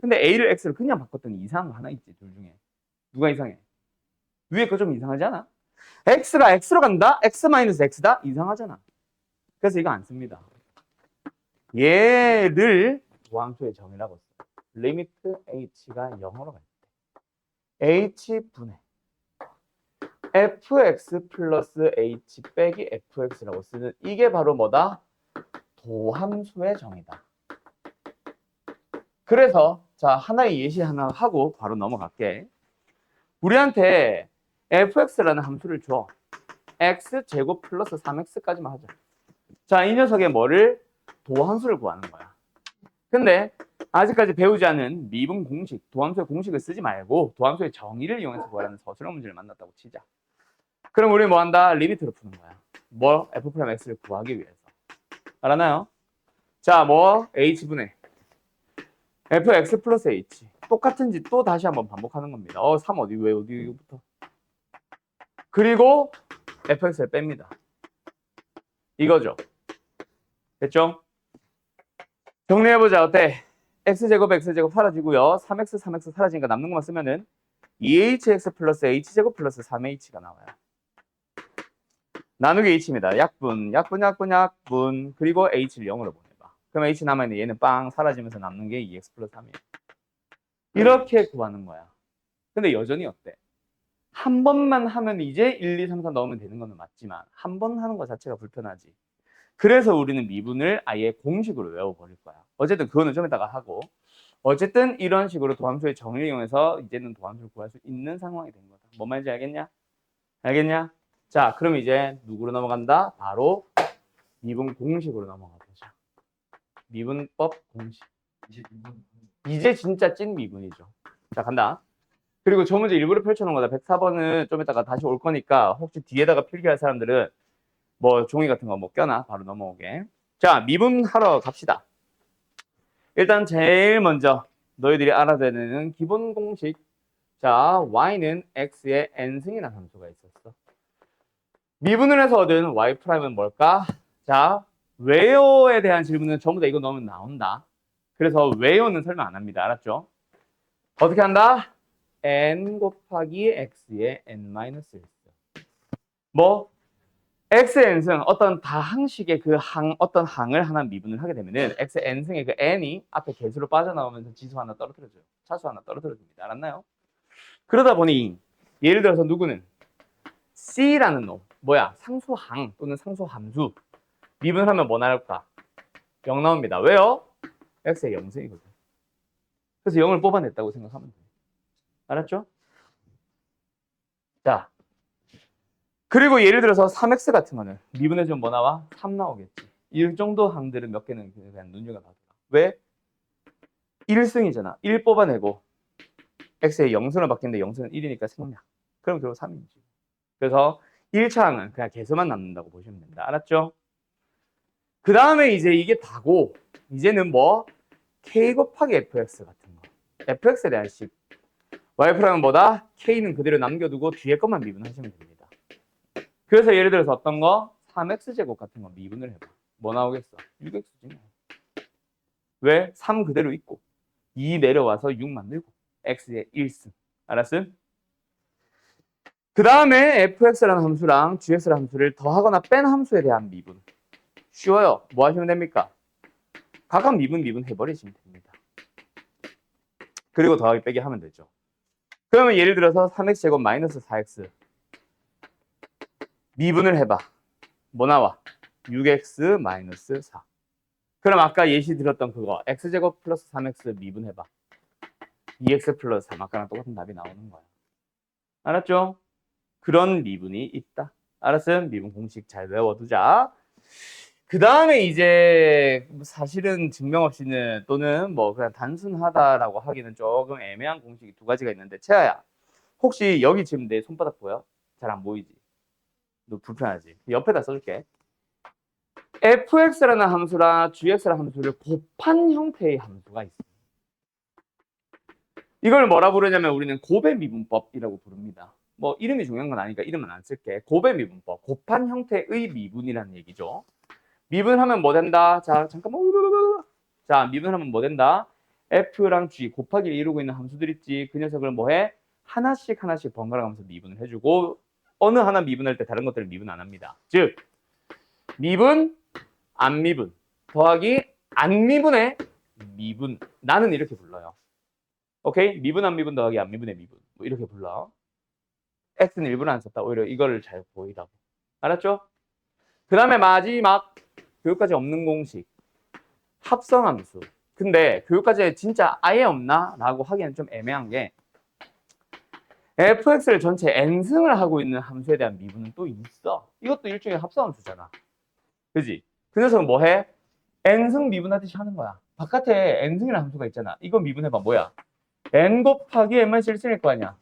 근데 a를 x를 그냥 바꿨더니 이상한 거 하나 있지, 둘 중에. 누가 이상해? 위에 거 좀 이상하지 않아? x가 x로 간다? x 마이너스 x다? 이상하잖아. 그래서 이거 안 씁니다. 얘를 도함수의 정의라고 써. 리미트 h가 0으로 갈 때 h분의 fx 플러스 h 빼기 fx라고 쓰는 이게 바로 뭐다? 도함수의 정의다. 그래서 자, 하나의 예시 하나 하고 바로 넘어갈게. 우리한테 fx라는 함수를 줘. x제곱 플러스 3x까지만 하자. 자, 이 녀석의 뭐를? 도함수를 구하는 거야. 근데 아직까지 배우지 않은 미분 공식, 도함수의 공식을 쓰지 말고 도함수의 정의를 이용해서 구하라는 서술형 문제를 만났다고 치자. 그럼 우리 뭐 한다? 리미트로 푸는 거야. 뭐? f'x를 구하기 위해서. 알았나요? 자, 뭐? h분의 fx 플러스 h. 똑같은지 또 다시 한번 반복하는 겁니다. 3 어디, 왜 어디부터? 그리고 fx를 뺍니다. 이거죠. 됐죠? 정리해보자. 어때? x제곱 사라지고요. 3x 사라지니까 남는 것만 쓰면은 2hx 플러스 h제곱 플러스 3h가 나와요. 나누기 h입니다. 약분. 그리고 h를 0으로 보내봐. 그럼 h 남아있는 얘는 빵 사라지면서 남는 게 2x 플러스 3이에요. 이렇게 구하는 거야. 근데 여전히 어때? 한 번만 하면 이제 1, 2, 3, 4 넣으면 되는 건 맞지만 한 번 하는 것 자체가 불편하지. 그래서 우리는 미분을 아예 공식으로 외워버릴 거야. 어쨌든 그거는 좀 이따가 하고 어쨌든 이런 식으로 도함수의 정의를 이용해서 이제는 도함수를 구할 수 있는 상황이 된 거다. 뭔 말인지 알겠냐? 알겠냐? 자, 그럼 이제 누구로 넘어간다? 바로 미분 공식으로 넘어가 보자. 미분법 공식. 이제 진짜 찐 미분이죠. 자, 간다. 그리고 저 문제 일부러 펼쳐놓은 거다. 104번은 좀 이따가 다시 올 거니까 혹시 뒤에다가 필기할 사람들은 뭐 종이 같은 거 뭐 껴놔. 바로 넘어오게. 자, 미분하러 갑시다. 일단 제일 먼저 너희들이 알아야 되는 기본 공식. 자, y는 x의 n승이라는 함수가 있었어. 미분을 해서 얻은 y''은 뭘까? 자, where에 대한 질문은 전부 다 이거 넣으면 나온다. 그래서 where는 설명 안 합니다. 알았죠? 어떻게 한다? n 곱하기 x의 n-1 뭐? x n승 어떤 다항식의 그 어떤 항을 하나 미분을 하게 되면은 x n승의 그 n이 앞에 개수로 빠져나오면서 지수 하나 떨어뜨려줘요. 차수 하나 떨어뜨려줍니다. 알았나요? 그러다 보니 예를 들어서 누구는 c라는 놈, 뭐야? 상수항 또는 상수함수 미분하면 뭐 나올까? 0 나옵니다. 왜요? x의 0승이거든. 그래서 0을 뽑아냈다고 생각하면 돼요. 알았죠? 자, 그리고 예를 들어서 3x 같은 거는 미분해주면 뭐 나와? 3 나오겠지. 이 정도 항들은 몇 개는 그냥 눈여겨봐도. 왜? 1승이잖아. 1 뽑아내고 x의 0승을 바뀌는데 0승은 1이니까 생략. 그럼 결국 3이지. 그래서 1차 항은 그냥 개수만 남는다고 보시면 됩니다. 알았죠? 그 다음에 이제 이게 다고 이제는 뭐 k 곱하기 fx 같은 거. fx에 대한 식. y프라임은 뭐다? k는 그대로 남겨두고 뒤에 것만 미분하시면 됩니다. 그래서 예를 들어서 어떤 거? 3x제곱 같은 거 미분을 해봐. 뭐 나오겠어? 6x지. 왜? 3 그대로 있고 2 내려와서 6 만들고 x의 1승. 알았음? 그 다음에 fx라는 함수랑 gx라는 함수를 더하거나 뺀 함수에 대한 미분. 쉬워요. 뭐 하시면 됩니까? 각각 미분 해버리시면 됩니다. 그리고 더하기 빼기 하면 되죠. 그러면 예를 들어서 3x제곱 마이너스 4x 미분을 해봐. 뭐 나와? 6x 마이너스 4. 그럼 아까 예시 들었던 그거 x제곱 플러스 3x 미분해봐. 2x 플러스 3. 아까랑 똑같은 답이 나오는 거야. 알았죠? 그런 미분이 있다. 알았음? 미분 공식 잘 외워두자. 그 다음에 이제 사실은 증명 없이는 또는 뭐 그냥 단순하다라고 하기는 조금 애매한 공식이 두 가지가 있는데 채아야 혹시 여기 지금 내 손바닥 보여? 잘 안 보이지? 너 불편하지? 옆에다 써줄게. fx라는 함수랑 gx라는 함수를 곱한 형태의 함수가 있어. 이걸 뭐라 부르냐면 우리는 곱의 미분법이라고 부릅니다. 뭐 이름이 중요한 건 아니니까 이름은 안 쓸게. 곱의 미분법, 곱한 형태의 미분이라는 얘기죠. 미분하면 뭐 된다? 자, 잠깐만. 자, 미분하면 뭐 된다? f랑 g 곱하기를 이루고 있는 함수들 있지. 그 녀석을 뭐 해? 하나씩 번갈아 가면서 미분을 해주고 어느 하나 미분할 때 다른 것들을 미분 안 합니다. 즉 미분, 안 미분 더하기 안 미분의 미분. 나는 이렇게 불러요. 오케이? 미분, 안 미분 더하기 안 미분의 미분. 뭐 이렇게 불러. x는 일부러 안 썼다. 오히려 이거를 잘 보이라고. 알았죠? 그 다음에 마지막 교육까지 없는 공식. 합성함수. 근데 교육까지 진짜 아예 없나? 라고 하기에는 좀 애매한 게 fx를 전체 n승을 하고 있는 함수에 대한 미분은 또 있어. 이것도 일종의 합성함수잖아. 그지? 그 녀석은 뭐 해? n승 미분하듯이 하는 거야. 바깥에 n승이라는 함수가 있잖아. 이거 미분해봐. 뭐야? n 곱하기 n만 실승일 거 아니야.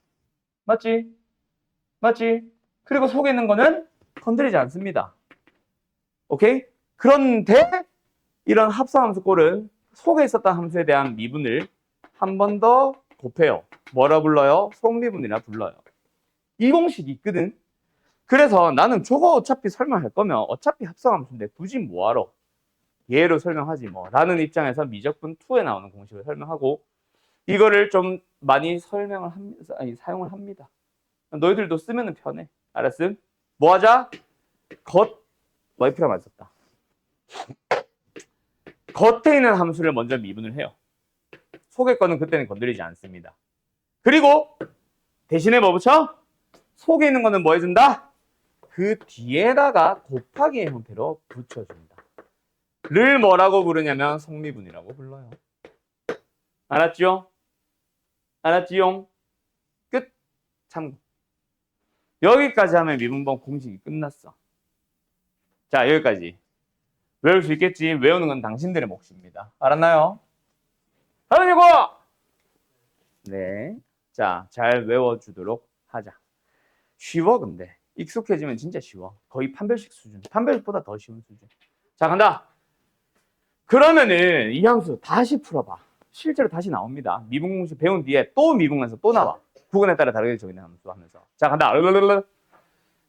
맞지? 맞지? 그리고 속에 있는 거는 건드리지 않습니다. 오케이? 그런데 이런 합성함수 꼴은 속에 있었던 함수에 대한 미분을 한 번 더 곱해요. 뭐라 불러요? 속미분이라 불러요. 이 공식이 있거든. 그래서 나는 저거 어차피 설명할 거면 어차피 합성함수인데 굳이 뭐하러 얘로 설명하지 뭐 라는 입장에서 미적분 2에 나오는 공식을 설명하고 이거를 좀 많이 설명을 하면서 사용을 합니다. 너희들도 쓰면 편해. 알았음? 뭐 하자? 와이프라만 썼다. 겉에 있는 함수를 먼저 미분을 해요. 속의 거는 그때는 건드리지 않습니다. 그리고 대신에 뭐 붙여? 속에 있는 거는 뭐 해준다? 그 뒤에다가 곱하기의 형태로 붙여준다. 를 뭐라고 부르냐면 속미분이라고 불러요. 알았지요? 알았지요? 끝. 참고. 여기까지 하면 미분법 공식이 끝났어. 자, 여기까지. 외울 수 있겠지? 외우는 건 당신들의 몫입니다. 알았나요? 알았냐고! 네. 자, 잘 외워주도록 하자. 쉬워, 근데. 익숙해지면 진짜 쉬워. 거의 판별식 수준. 판별식보다 더 쉬운 수준. 자, 간다. 그러면은 이 함수 다시 풀어봐. 실제로 다시 나옵니다. 미분 공식 배운 뒤에 또 미분해서 또 나와. 부근에 따라 다르게 적용된 함수 하면서. 자, 간다.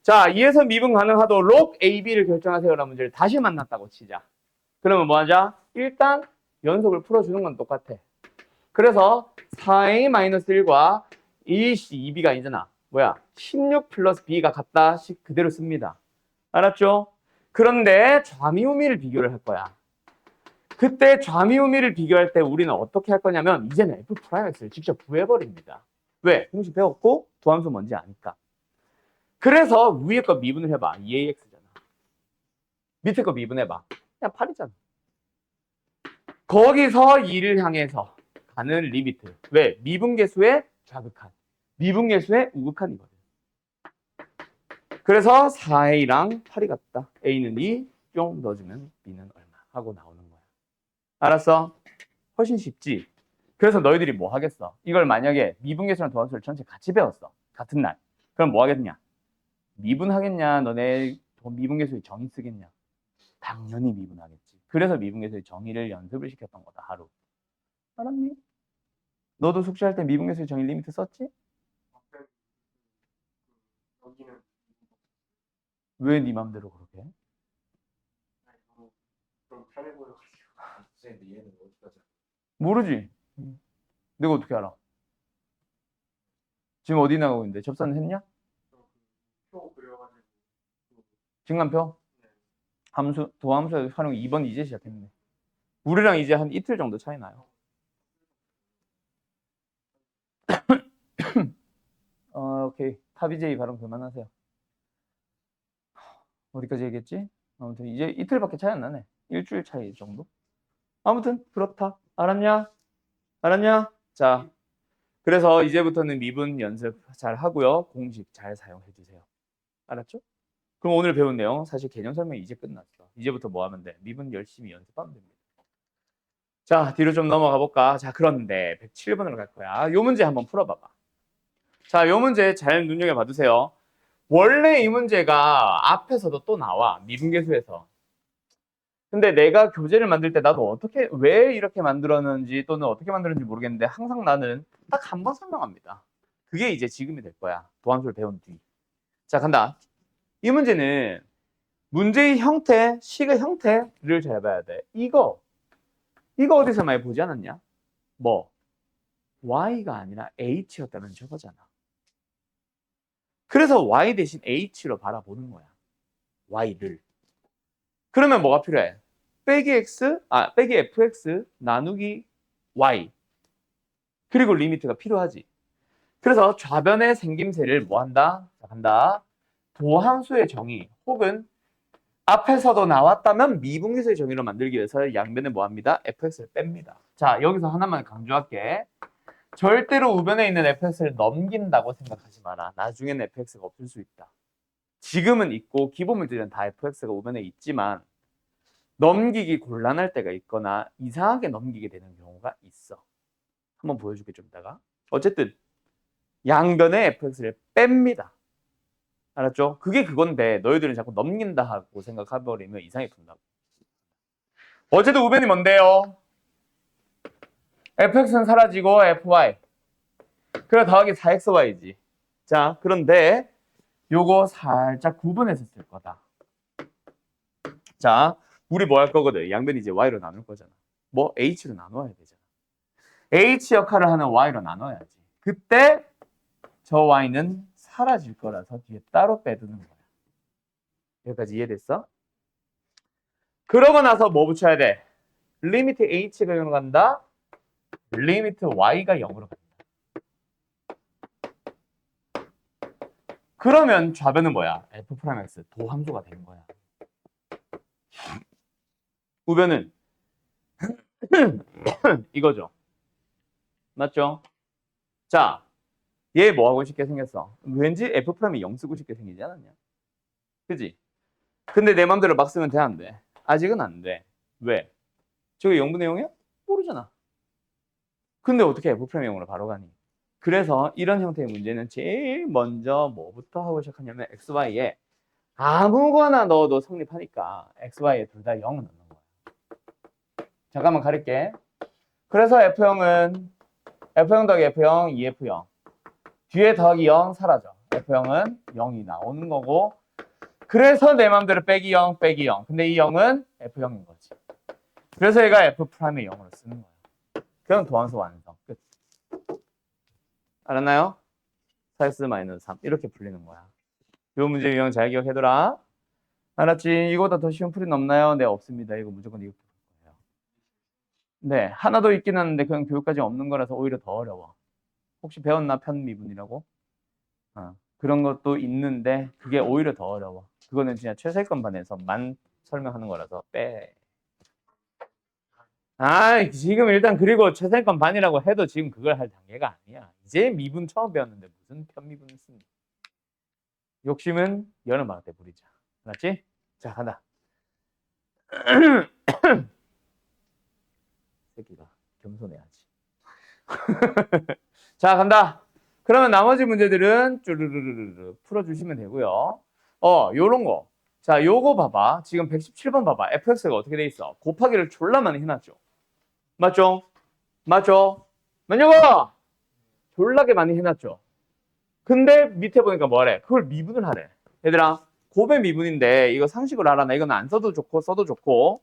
자, 2에서 미분 가능하도 log AB를 결정하세요라는 문제를 다시 만났다고 치자. 그러면 뭐 하자? 일단 연속을 풀어주는 건 똑같아. 그래서 4A-1과 2B가 아니잖아. 뭐야? 16 플러스 B가 같다. 식 그대로 씁니다. 알았죠? 그런데 좌미우미를 비교를 할 거야. 그때 좌미우미를 비교할 때 우리는 어떻게 할 거냐면 이제는 F'X를 직접 구해버립니다. 왜? 공식 배웠고 도함수 뭔지 아니까. 그래서 위에 거 미분을 해봐. 2AX잖아. 밑에 거 미분해봐. 그냥 8이잖아. 거기서 2를 향해서 가는 리미트. 왜? 미분계수의 좌극한. 미분계수의 우극한이거든. 그래서 4A랑 8이 같다. A는 2, 뿅 넣어주면 B는 얼마 하고 나오는 거야. 알았어? 훨씬 쉽지? 그래서 너희들이 뭐 하겠어? 이걸 만약에 미분계수랑 도함수를 전체 같이 배웠어. 같은 날. 그럼 뭐 하겠냐? 미분하겠냐? 너네 미분계수의 정의 쓰겠냐? 당연히 미분하겠지. 그래서 미분계수의 정의를 연습을 시켰던 거다. 하루. 알았니? 너도 숙제할 때 미분계수의 정의 리미트 썼지? 여기는 왜 네 맘대로 그렇게 해? 좀 편해 보여가지고. 선생님, 얘는 어디까지? 모르지. 내가 어떻게 알아? 지금 어디 나가고 있는데? 접선을 했냐? 표 그려가지고. 증간표? 함수, 도함수 활용 2번 이제 시작했네. 우리랑 이제 한 이틀 정도 차이 나요. 오케이. 탑이제이 발음 그만하세요. 어디까지 얘기했지? 아무튼 이제 이틀밖에 차이 안 나네. 일주일 차이 정도? 아무튼 그렇다. 알았냐? 알았냐? 자, 그래서 이제부터는 미분 연습 잘 하고요. 공식 잘 사용해 주세요. 알았죠? 그럼 오늘 배운 내용 사실 개념 설명이 이제 끝났어. 이제부터 뭐 하면 돼? 미분 열심히 연습하면 됩니다. 자, 뒤로 좀 넘어가 볼까? 자, 그런데 107번으로 갈 거야. 요 문제 한번 풀어봐봐. 자, 요 문제 잘 눈여겨봐 주세요. 원래 이 문제가 앞에서도 또 나와. 미분계수에서. 근데 내가 교재를 만들 때 나도 어떻게, 왜 이렇게 만들었는지 또는 어떻게 만들었는지 모르겠는데 항상 나는 딱 한 번 설명합니다. 그게 이제 지금이 될 거야. 도함수를 배운 뒤. 자, 간다. 이 문제는 문제의 형태, 식의 형태를 잘 봐야 돼. 이거 어디서 많이 보지 않았냐? 뭐? Y가 아니라 H였다는 저거잖아. 그래서 Y 대신 H로 바라보는 거야. Y를. 그러면 뭐가 필요해? 빼기 fx 나누기 y. 그리고 리미트가 필요하지. 그래서 좌변의 생김새를 뭐 한다? 자, 간다. 도함수의 정의 혹은 앞에서도 나왔다면 미분계수의 정의로 만들기 위해서 양변에 뭐 합니다? fx를 뺍니다. 자, 여기서 하나만 강조할게. 절대로 우변에 있는 fx를 넘긴다고 생각하지 마라. 나중에는 fx가 없을 수 있다. 지금은 있고 기본 문제는 다 fx가 우변에 있지만 넘기기 곤란할 때가 있거나 이상하게 넘기게 되는 경우가 있어. 한번 보여줄게 좀 이따가. 어쨌든 양변에 fx를 뺍니다. 알았죠? 그게 그건데 너희들은 자꾸 넘긴다 하고 생각해버리면 이상하게 푼다고. 어쨌든 우변이 뭔데요? fx는 사라지고 fy. 그래 더하기 4xy지. 자, 그런데 요거 살짝 구분해서 쓸 거다. 자, 우리 뭐 할 거거든? 양변이 이제 y로 나눌 거잖아. 뭐 h로 나눠야 되잖아. h 역할을 하는 y로 나눠야지. 그때 저 y는 사라질 거라서 뒤에 따로 빼두는 거야. 여기까지 이해됐어? 그러고 나서 뭐 붙여야 돼? 리미트 h가 0으로 간다. 리미트 y가 0으로 간다. 그러면 좌변은 뭐야? f'x 도함수가 되는 거야. 우변은 이거죠. 맞죠? 자, 얘 뭐하고 싶게 생겼어? 왠지 f'이 0 쓰고 싶게 생기지 않았냐? 그지? 근데 내 맘대로 막 쓰면 돼, 안 돼? 아직은 안 돼. 왜? 저게 0분의 0이야? 모르잖아. 근데 어떻게 f'의 0으로 바로 가니? 그래서 이런 형태의 문제는 제일 먼저 뭐부터 하고 시작하냐면 xy에 아무거나 넣어도 성립하니까 xy에 둘 다 0을 넣는 거야. 잠깐만 가릴게. 그래서 f0은 f0 더하기 f0, 2f0. 뒤에 더하기 0 사라져. f0은 0이 나오는 거고 그래서 내 맘대로 빼기 0, 빼기 0. 근데 이 0은 f0인 거지. 그래서 얘가 f'의 0으로 쓰는 거야. 그럼 도함수 완성. 끝. 알았나요? 4x-3 이렇게 풀리는 거야. 이 문제 유형 잘 기억해둬라. 알았지? 이거보다 더 쉬운 풀이는 없나요? 네, 없습니다. 이거 무조건 이거 풀 거예요. 네, 하나 더 있긴 하는데 그건 교육까지 없는 거라서 오히려 더 어려워. 혹시 배웠나? 편미분이라고? 그런 것도 있는데 그게 오히려 더 어려워. 그거는 진짜 최세권 반에서만 설명하는 거라서 빼. 지금 일단 그리고 최세권 반이라고 해도 지금 그걸 할 단계가 아니야. 이제 미분 처음 배웠는데 무슨 편미분을 쓰니? 욕심은 여름방학 때 부리자. 알았지? 자, 간다. 새끼가 겸손해야지. 자, 간다. 그러면 나머지 문제들은 쭈르르르르 풀어주시면 되고요. 요런 거. 자, 요거 봐봐. 지금 117번 봐봐. fx가 어떻게 돼 있어? 곱하기를 졸라 많이 해놨죠. 맞죠? 맞죠? 맞냐고? 졸라게 많이 해놨죠. 근데 밑에 보니까 뭐래? 그걸 미분을 하래. 얘들아, 곱의 미분인데 이거 상식으로 알아. 나 이건 안 써도 좋고 써도 좋고.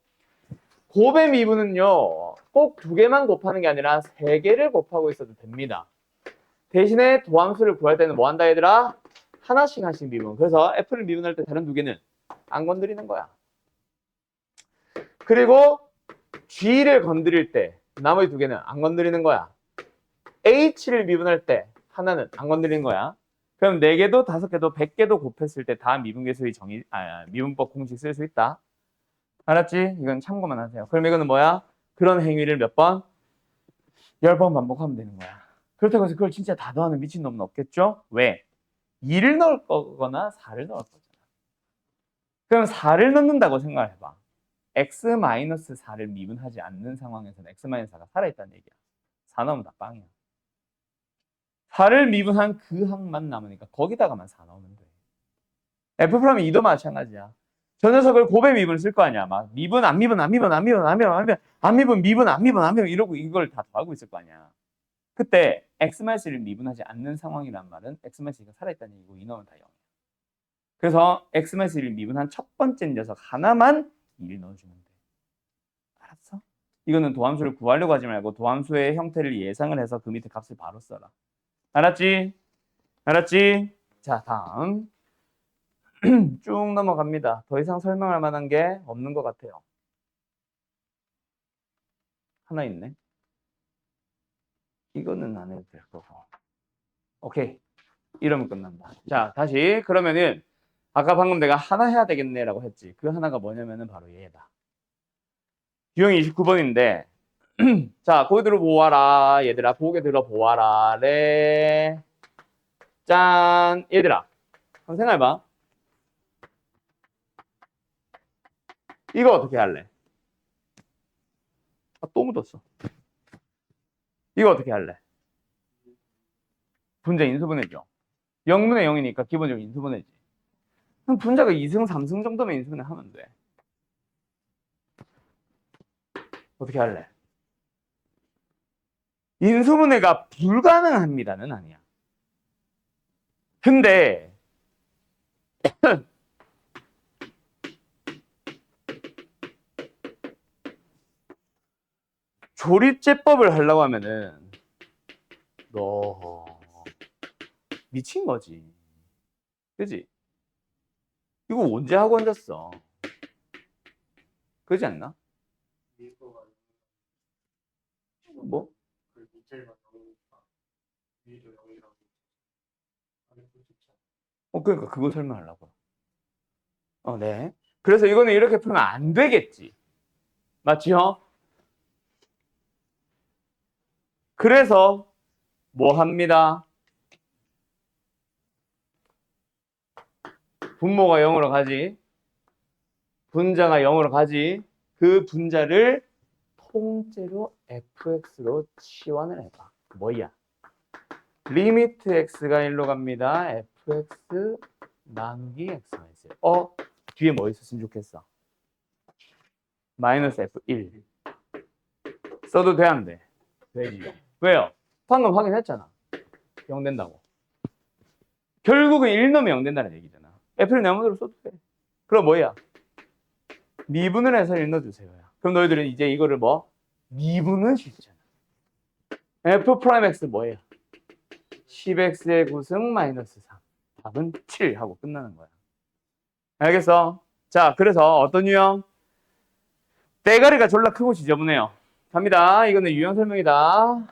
곱의 미분은요, 꼭 두 개만 곱하는 게 아니라 세 개를 곱하고 있어도 됩니다. 대신에 도함수를 구할 때는 뭐 한다 얘들아? 하나씩 미분. 그래서 f를 미분할 때 다른 두 개는 안 건드리는 거야. 그리고 g를 건드릴 때 나머지 두 개는 안 건드리는 거야. h를 미분할 때 하나는 안 건드리는 거야. 그럼 4개도 5개도 100개도 곱했을 때 다 미분계수의 미분법 공식 쓸 수 있다. 알았지? 이건 참고만 하세요. 그럼 이거는 뭐야? 그런 행위를 몇 번? 10번 반복하면 되는 거야. 그렇다고 해서 그걸 진짜 다 더하는 미친놈은 없겠죠? 왜? 2를 넣을 거거나 4를 넣을 거잖아. 그럼 4를 넣는다고 생각을 해봐. x-4를 미분하지 않는 상황에서는 x-4가 살아있다는 얘기야. 4 넣으면 다 빵이야. 4를 미분한 그 항만 남으니까 거기다가만 4 넣으면 돼. F'라면 2도 마찬가지야. 저 녀석을 곱의 미분을 쓸 거 아니야. 막 미분, 안 미분, 안 미분, 안 미분, 안 미분, 안 미분, 안 미분, 미분, 안 미분, 안 미분 이러고 이걸 다 더하고 있을 거 아니야. 그때 x-1을 미분하지 않는 상황이란 말은 x-1가 살아있다는 얘기고 이 넣으면 다 0이야. 그래서 x-1을 미분한 첫 번째 녀석 하나만 1 넣어주면 돼. 알았어? 이거는 도함수를 구하려고 하지 말고 도함수의 형태를 예상을 해서 그 밑에 값을 바로 써라. 알았지? 알았지? 자, 다음. 쭉 넘어갑니다. 더 이상 설명할 만한 게 없는 것 같아요. 하나 있네. 이거는 안 해도 될 거고. 오케이. 이러면 끝난다. 자, 다시. 그러면은 아까 방금 내가 하나 해야 되겠네 라고 했지. 그 하나가 뭐냐면은 바로 얘다. 유형이 29번인데 자, 거기 들어보아라. 얘들아, 보게 들어보아라. 네. 짠. 얘들아, 한번 생각해봐. 이거 어떻게 할래? 또 묻었어. 이거 어떻게 할래? 분자 인수분해죠. 0분의 0이니까 기본적으로 인수분해지. 그럼 분자가 2승, 3승 정도면 인수분해 하면 돼. 어떻게 할래? 인수분해가 불가능합니다는 아니야. 근데 조립제법을 하려고 하면은 너 미친 거지. 그지? 이거 언제 하고 앉았어? 그러지 않나? 미소가 뭐? 그 밑에가 영이니까 위도 영이라고 안에 붙였죠. 그러니까 그거 설명하려고. 네. 그래서 이거는 이렇게 풀면 안 되겠지. 맞지요? 그래서 뭐 합니다? 분모가 0으로 가지. 분자가 0으로 가지. 그 분자를 통째로 fx로 치환을 해봐. 뭐야? 리미트 x가 1로 갑니다. fx 나누기 x-1. 뒤에 뭐 있었으면 좋겠어? 마이너스 f1. 써도 돼, 안 돼? 되지. 왜요? 방금 확인했잖아. 0 된다고. 결국은 1 넣으면 0 된다는 얘기잖아. f를 내 마음대로 써도 돼. 그럼 뭐야? 미분을 해서 1 넣어주세요. 그럼 너희들은 이제 이거를 뭐? 미분은 쉽잖아. f 프라임 x 뭐예요? 10x의 9승 마이너스 3. 답은 7 하고 끝나는 거야. 알겠어? 자, 그래서 어떤 유형? 대가리가 졸라 크고 지저분해요. 갑니다. 이거는 유형 설명이다.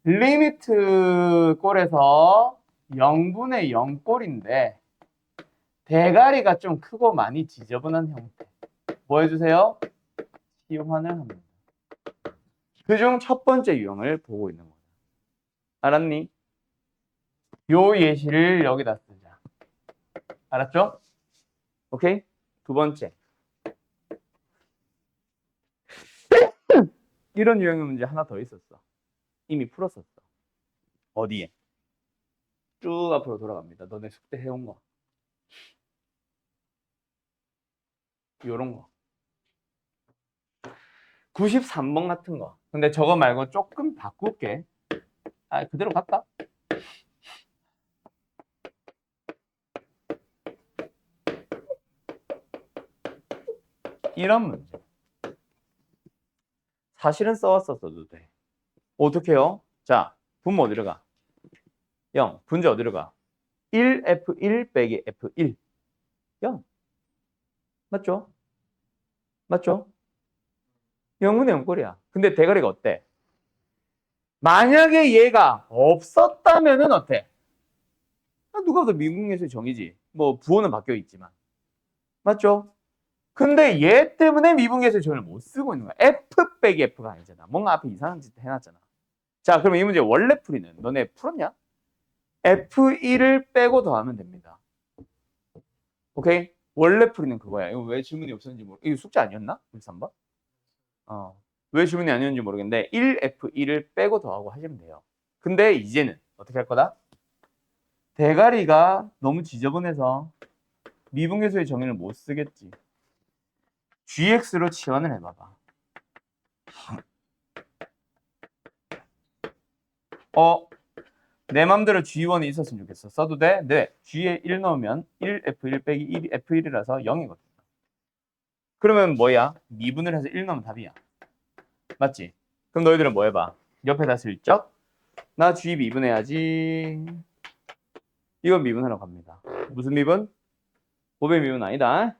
리미트 꼴에서 0분의 0 꼴인데 대가리가 좀 크고 많이 지저분한 형태. 뭐 해주세요? 치환을 합니다. 그중 첫 번째 유형을 보고 있는 거야. 알았니? 요 예시를 여기다 쓰자. 알았죠? 오케이? 두 번째. 이런 유형의 문제 하나 더 있었어. 이미 풀었었어. 어디에? 쭉 앞으로 돌아갑니다. 너네 숙제 해온 거. 요런 거. 93번 같은 거. 근데 저거 말고 조금 바꿀게. 아, 그대로 갈까? 이런 문제. 사실은 써왔었어도 돼. 어떻게 해요? 자, 분모 어디로 가? 0. 분자 어디로 가? 1F1 빼기 F1. 0. 맞죠? 맞죠? 0분의 0꼴이야. 근데 대가리가 어때? 만약에 얘가 없었다면은 어때? 누가 더 미분계수의 정의지. 뭐 부호는 바뀌어 있지만. 맞죠? 근데 얘 때문에 미분계수의 정의를 못 쓰고 있는 거야. F 빼기 F가 아니잖아. 뭔가 앞에 이상한 짓 해놨잖아. 자, 그럼 이 문제 원래 풀이는 너네 풀었냐? F1을 빼고 더하면 됩니다. 오케이? 원래 풀이는 그거야. 이거 왜 질문이 없었는지 이거 숙제 아니었나? 13번? 왜 질문이 아니었는지 모르겠는데 1F1을 빼고 더하고 하시면 돼요. 근데 이제는 어떻게 할 거다? 대가리가 너무 지저분해서 미분계수의 정의를 못 쓰겠지. GX로 치환을 해봐봐. 내 맘대로 G1이 있었으면 좋겠어. 써도 돼? 네. G에 1 넣으면 1F1 빼기 1이 F1이라서 0이거든. 그러면 뭐야? 미분을 해서 1 넣으면 답이야. 맞지? 그럼 너희들은 뭐 해봐? 옆에다 슬쩍 나 G 미분해야지. 이건 미분하러 갑니다. 무슨 미분? 5배 미분 아니다.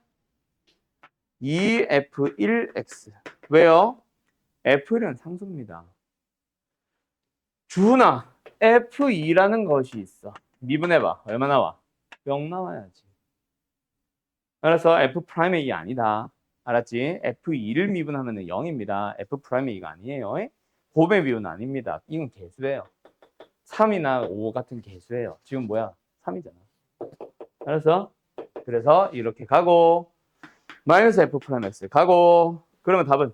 2F1X. 왜요? F1은 상수입니다. 주훈아, F2라는 것이 있어. 미분해봐. 얼마 나와? 0 나와야지. 그래서 F'의 2 아니다. 알았지? F2를 미분하면 0입니다. F'의 2가 아니에요. 곱의 미분 아닙니다. 이건 개수예요. 3이나 5 같은 개수예요. 지금 뭐야? 3이잖아. 알았어? 그래서 이렇게 가고 마이너스 F'X 가고 그러면 답은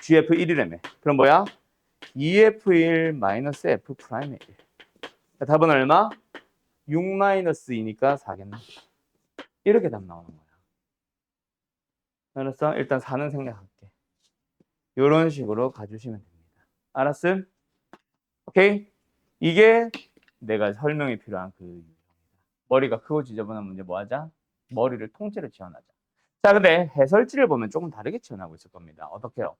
GF1이라며. 그럼 뭐야? 2F1 마이너스 F'의 1. 답은 얼마? 6 마이너스 2니까 4겠네. 이렇게 답 나오는 거야. 알았어? 일단 4는 생략할게. 이런 식으로 가주시면 됩니다. 알았음? 오케이? 이게 내가 설명이 필요한 그 유형이다. 머리가 크고 지저분한 문제 뭐 하자? 머리를 통째로 지원하자. 자, 근데 해설지를 보면 조금 다르게 지원하고 있을 겁니다. 어떻게요?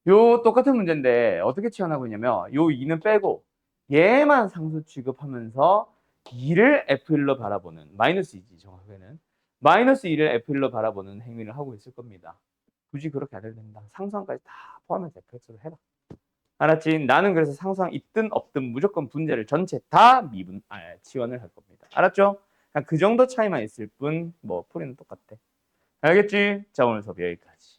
요 똑같은 문제인데 어떻게 지원하고 있냐면 요 2는 빼고 얘만 상수 취급하면서 2를 F1로 바라보는 마이너스 2지 정확하게는 마이너스 2를 F1로 바라보는 행위를 하고 있을 겁니다. 굳이 그렇게 안 해도 된다. 상수항까지 다 포함해서 Fx로 해라. 알았지? 나는 그래서 상수항 있든 없든 무조건 분자를 전체 다 지원을 할 겁니다. 알았죠? 그냥 그 정도 차이만 있을 뿐 뭐 풀이는 똑같아. 알겠지? 자, 오늘 수업 여기까지.